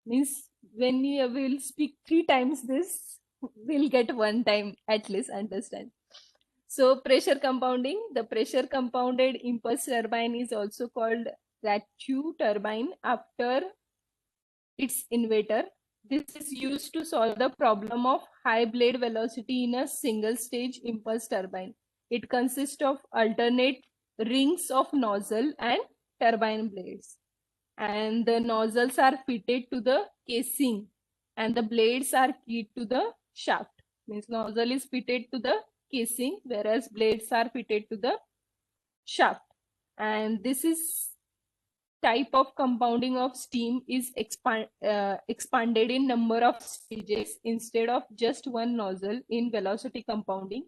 Means when you will speak 3 times this, we'll get 1 time at least, understand. So pressure compounding, the pressure compounded impulse turbine is also called Rachu turbine after its inventor. This is used to solve the problem of high blade velocity in a single stage impulse turbine. It consists of alternate rings of nozzle and turbine blades. And the nozzles are fitted to the casing and the blades are keyed to the shaft. Means nozzle is fitted to the casing whereas blades are fitted to the shaft. And this is type of compounding of steam is expanded in number of stages instead of just one nozzle in velocity compounding.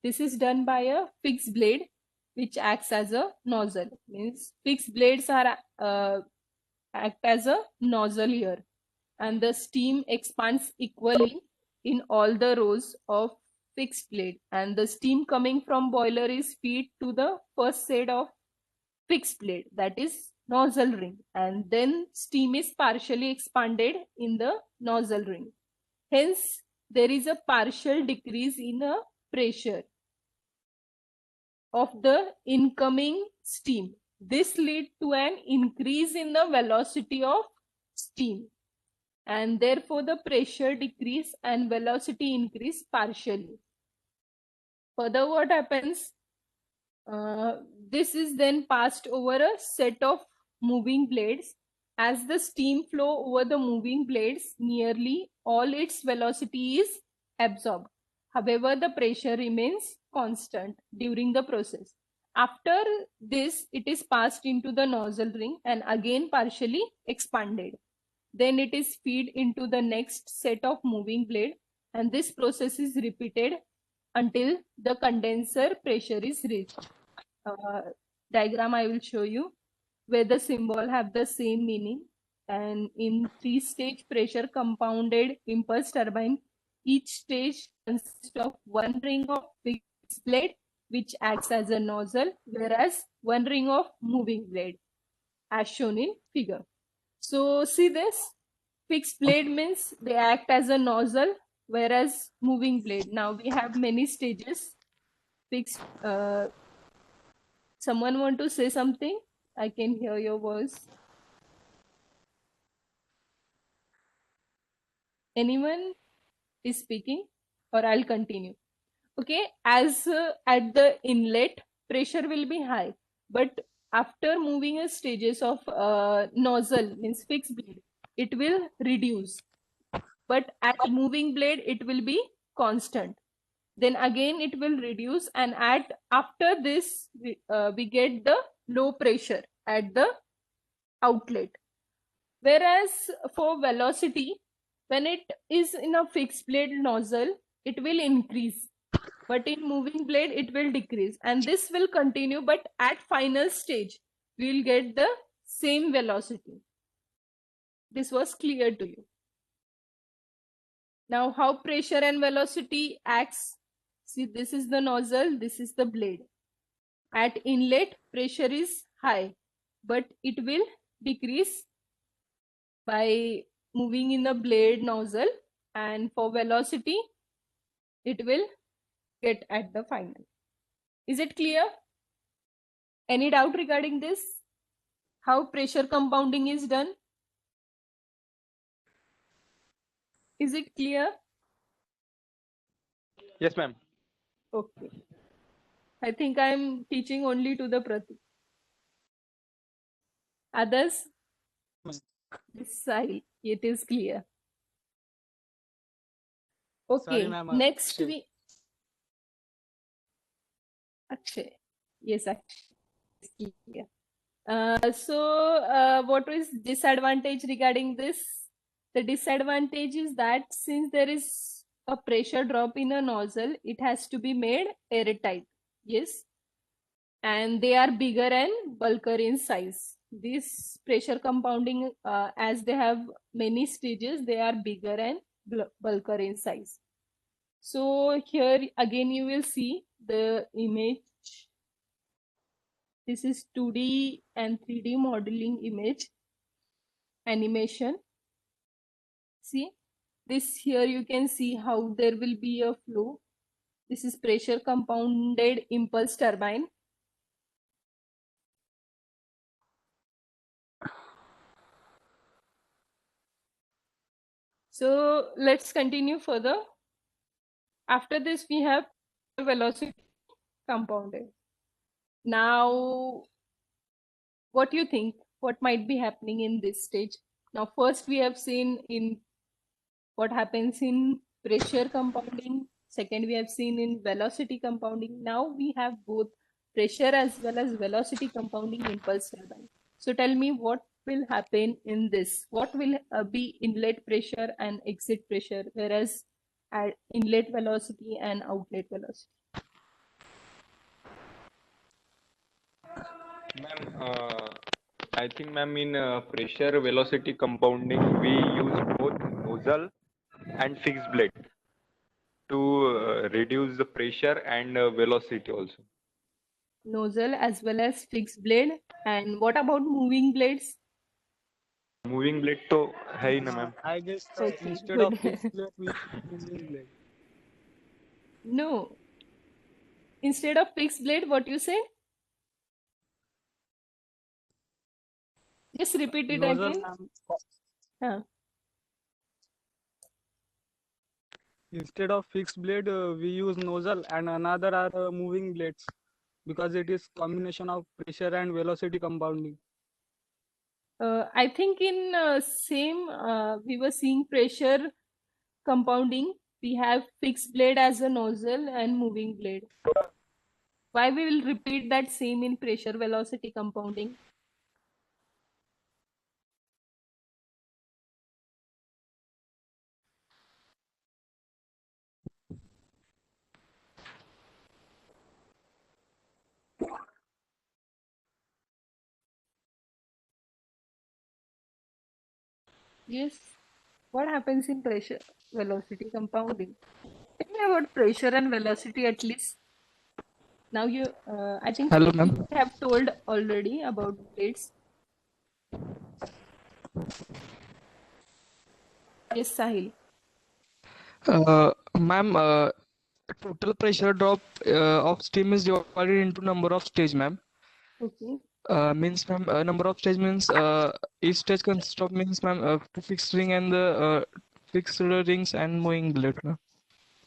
This is done by a fixed blade which acts as a nozzle. Means fixed blades are act as a nozzle here, and the steam expands equally in all the rows of fixed blade, and the steam coming from boiler is fed to the first set of fixed blade, that is nozzle ring, and then steam is partially expanded in the nozzle ring. Hence, there is a partial decrease in the pressure of the incoming steam. This leads to an increase in the velocity of steam, and therefore the pressure decrease and velocity increase partially. Further, what happens? This is then passed over a set of moving blades. As the steam flow over the moving blades, nearly all its velocity is absorbed. However, the pressure remains constant during the process. After this, it is passed into the nozzle ring and again partially expanded. Then it is fed into the next set of moving blade, and this process is repeated until the condenser pressure is reached. Diagram I will show you where the symbol have the same meaning. And in 3-stage pressure compounded impulse turbine, each stage consists of one ring of fixed blade which acts as a nozzle, whereas one ring of moving blade as shown in figure. So see this, fixed blade means they act as a nozzle, whereas moving blade. Now we have many stages. Fixed. Someone want to say something? I can hear your voice. Anyone is speaking, or I'll continue. Okay, as at the inlet, pressure will be high, but after moving a stages of nozzle means fixed blade, it will reduce, but at moving blade it will be constant. Then again it will reduce, and at after this we get the low pressure at the outlet. Whereas for velocity, when it is in a fixed blade nozzle, it will increase, but in moving blade it will decrease, and this will continue, but at final stage we will get the same velocity. This was clear to you. Now how pressure and velocity acts. See, this is the nozzle, this is the blade. At inlet pressure is high, but it will decrease by moving in the blade nozzle, and for velocity it will get at the final. Is it clear? Any doubt regarding this? How pressure compounding is done? Is it clear? Yes, ma'am. Okay. I think I am teaching only to the Pratik. Others? This side, it is clear. Okay, ma'am, next Akshay. we Akshay. Yes, Akshay. It's clear. What is disadvantage regarding this? The disadvantage is that since there is a pressure drop in a nozzle, it has to be made airtight. Yes. And they are bigger and bulkier in size. This pressure compounding, as they have many stages, they are bigger and bulkier in size. So here again you will see the image. This is 2D and 3D modeling image animation. See, this here you can see how there will be a flow. This is pressure compounded impulse turbine. So let's continue further. After this, we have velocity compounded. Now, what do you think? What might be happening in this stage? Now, first we have seen in what happens in pressure compounding. Second, we have seen in velocity compounding. Now we have both pressure as well as velocity compounding impulse turbine. So tell me what will happen in this? What will be inlet pressure and exit pressure, whereas at inlet velocity and outlet velocity? Ma'am, I think, ma'am, in pressure velocity compounding, we use both nozzle and fixed blade to reduce the pressure and velocity also. Nozzle as well as fixed blade. And what about moving blades? Moving blade तो है ही ना ma'am. I guess Okay, instead of good. fixed blade, we use moving blade. No. Instead of fixed blade, what you say? Just repeat it Nozzle, again. Huh. Instead of fixed blade, we use nozzle, and another are moving blades because it is combination of pressure and velocity compounding. I think in same we were seeing pressure compounding. We have fixed blade as a nozzle and moving blade. Why we will repeat that same in pressure velocity compounding? Yes. What happens in pressure velocity compounding? Tell me about pressure and velocity at least. Now you, I think Hello, you ma'am. have told already about blades. Yes, Sahil. Ma'am, total pressure drop of steam is divided into number of stage, ma'am. Okay. Means, ma'am, number of stage means each stage consists of means, ma'am, two fixed ring and the fixed rings and moving blade, ma'am.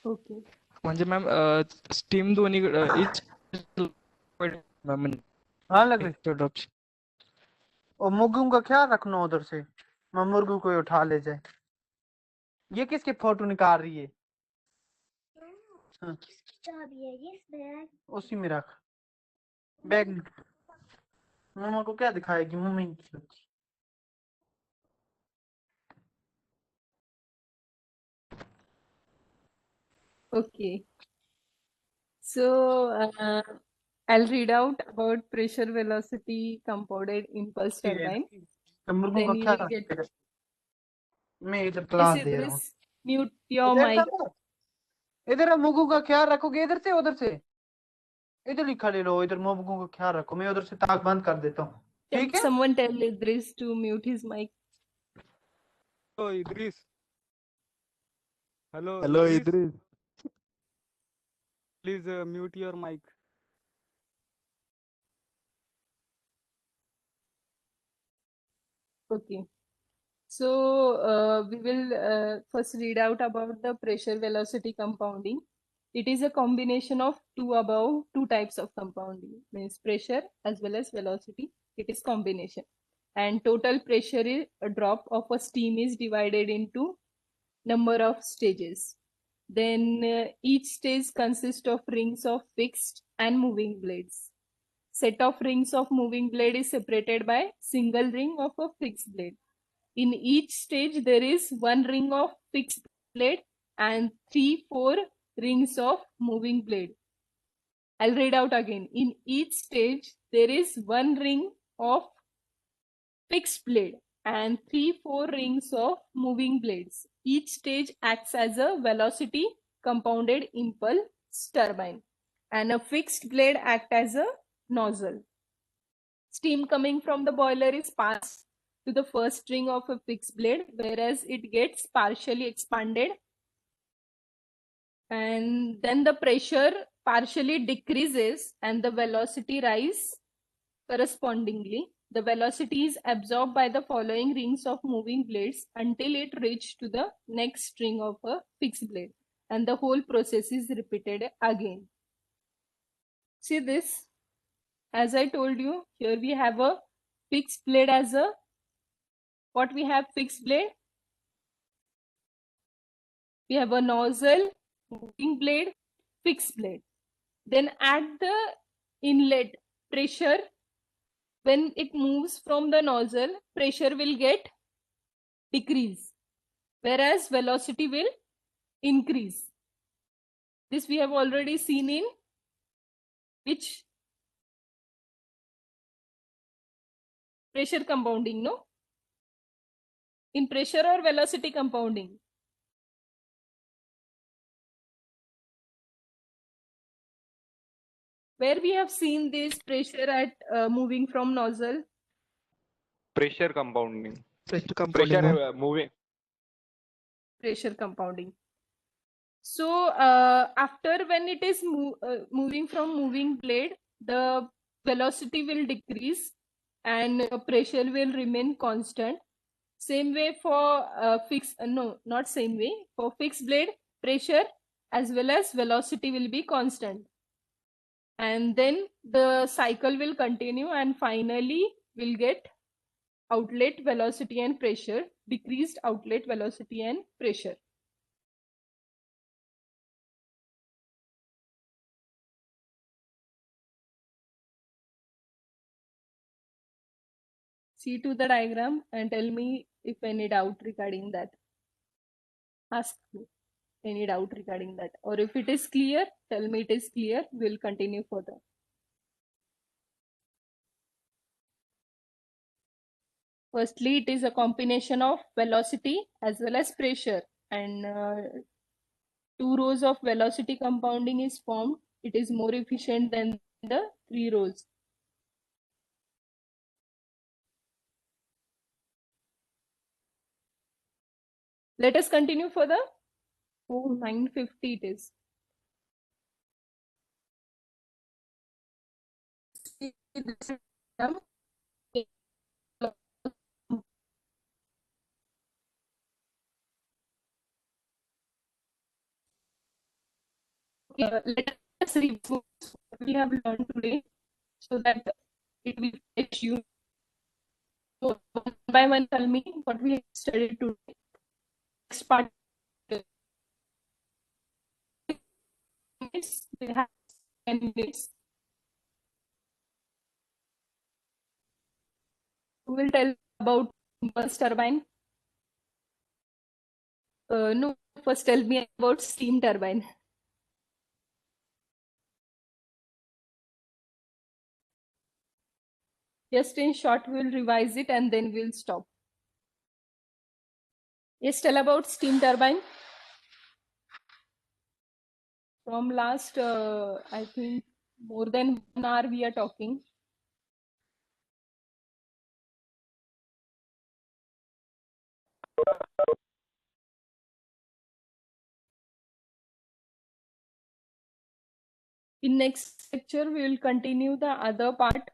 Okay. म्हणजे ma'am steam दोन्ही each हाँ लग रही introduction. और मुर्गों का ख्याल रखना उधर से, मैं मुर्गों को उठा ले जाए। ये किसके फोटो निकाल रही है? हाँ। किसकी चाबी है ये बैग? उसी में रख बैग में। मम्मा को क्या दिखाएगी? मम्मी की। Okay. So I'll read out about pressure velocity compounded impulse turbine. तो मुर्गों Then का you क्या will get. रखेगा? मैं इधर Yes, क्लास दे रहा हूँ। Idris, mute your इधर mic. का इधर मुर्गों का ख्याल रखोगे, इधर से उधर से इधर ही खड़े रहो, इधर मुर्गों का ख्याल रखो, मैं उधर से ताक बंद कर देता हूँ, Can ठीक है? someone tell Idris to mute his mic? Hello, Idris. Hello, Hello, Idris. Idris. Please mute your mic. Okay. So we will first read out about the pressure velocity compounding. It is a combination of two types of compounding, means pressure as well as velocity. It is combination. And total pressure is a drop of a steam is divided into number of stages. Then each stage consists of rings of fixed and moving blades. Set of rings of moving blade is separated by single ring of a fixed blade. In each stage, there is one ring of fixed blade and 3-4 rings of moving blade. I'll read out again. In each stage, there is one ring of fixed blade and 3-4 rings of moving blades. Each stage acts as a velocity compounded impulse turbine, and a fixed blade acts as a nozzle. Steam coming from the boiler is passed to the first ring of a fixed blade, whereas it gets partially expanded, and then the pressure partially decreases and the velocity rise correspondingly. The velocity is absorbed by the following rings of moving blades until it reaches to the next ring of a fixed blade, and the whole process is repeated again. See this? As I told you, here we have a fixed blade as a, what we have fixed blade? We have a nozzle, moving blade, fixed blade. Then at the inlet pressure, when it moves from the nozzle, pressure will get decrease, whereas velocity will increase. This we have already seen in which pressure compounding, no? In pressure or velocity compounding? Where we have seen this pressure at moving from nozzle? Pressure compounding. Pressure compounding. Pressure moving. Pressure compounding. So after when it is moving from moving blade, the velocity will decrease and pressure will remain constant. Same way for no, not same way. For fixed blade, pressure as well as velocity will be constant. And then the cycle will continue, and finally we'll get outlet velocity and pressure, decreased outlet velocity and pressure. See to the diagram and tell me if any doubt regarding that. Ask me any doubt regarding that. Or if it is clear, tell me it is clear. We'll continue further. Firstly, it is a combination of velocity as well as pressure, and two rows of velocity compounding is formed. It is more efficient than the 3 rows. Let us continue further. Oh, 950 it is. Okay, let us review what we have learned today. so that it will fetch you. So one by one, tell me what we have studied today. Next part. We have 10 minutes. Who will tell about impulse turbine? No, first tell me about steam turbine. Just in short, we'll revise it and then we'll stop. Yes, tell about steam turbine. From last, I think, more than 1 hour we are talking. In next lecture, we will continue the other part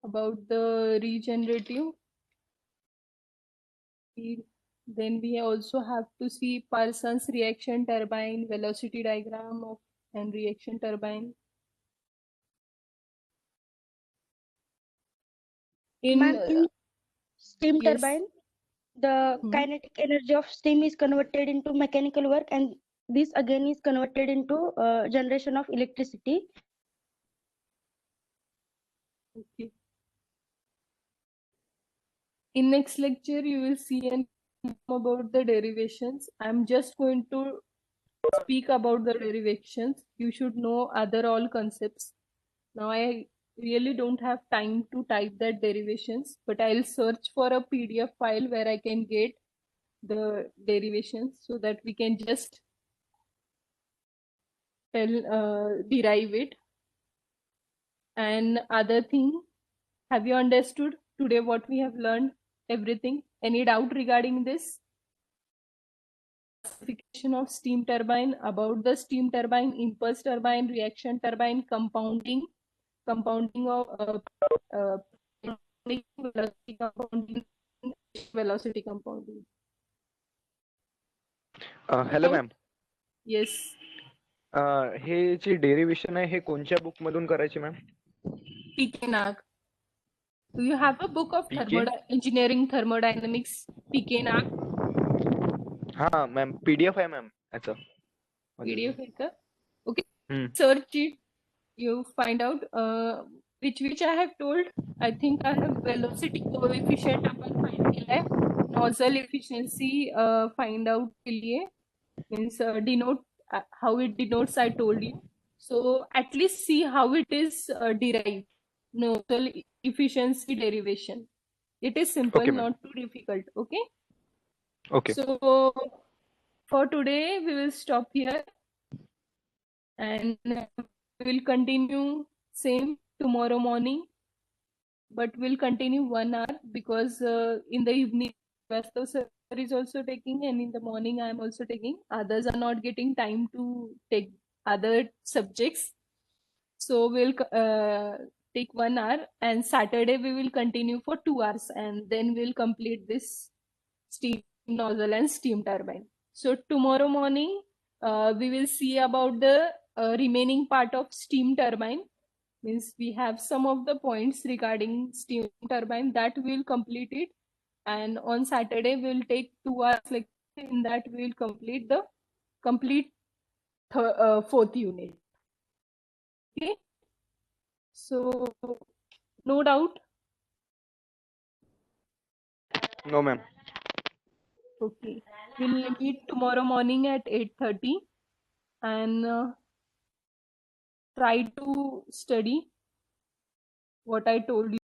about the regenerative. Then we also have to see Parsons reaction turbine, velocity diagram of and reaction turbine. Ma'am, in steam yes. turbine, the kinetic energy of steam is converted into mechanical work, and this again is converted into generation of electricity. Okay. In next lecture, you will see about the derivations. I'm just going to speak about the derivations. You should know other all concepts. Now I really don't have time to type that derivations, but I'll search for a PDF file where I can get the derivations so that we can just derive it. And other thing, have you understood today what we have learned? Everything? Any doubt regarding this? Classification of steam turbine, about the steam turbine, impulse turbine, reaction turbine, compounding of velocity compounding. Hello ma'am, Yes. हे जे डेरिव्हेशन आहे हे कोणत्या book मधून करायचे ma'am? PK Nag. Do you have a book of engineering thermodynamics? PK Nag. हा ma'am, PDF आहे मॅम याचं. PDF आहे का? Okay. Hmm. Search it. You find out which I have told. I think I have velocity coefficient आपण find केलाय. Nozzle efficiency find out के लिए means denote how it denotes. I told you. So at least see how it is derived. Nozzle efficiency derivation. It is simple, Okay, not too difficult. Okay. Okay. So for today we will stop here, and we will continue same tomorrow morning, but we'll continue 1 hour because in the evening Vastav sir is also taking, and in the morning I am also taking. Others are not getting time to take other subjects, so we'll take 1 hour, and Saturday we will continue for 2 hours, and then we'll complete this steam nozzle and steam turbine. So tomorrow morning we will see about the remaining part of steam turbine. Means we have some of the points regarding steam turbine that we'll complete it, and on Saturday we'll take 2 hours lecture. In that we'll complete the fourth unit. Okay, so no doubt. No ma'am. Okay, we'll meet tomorrow morning at 8:30, and try to study what I told you.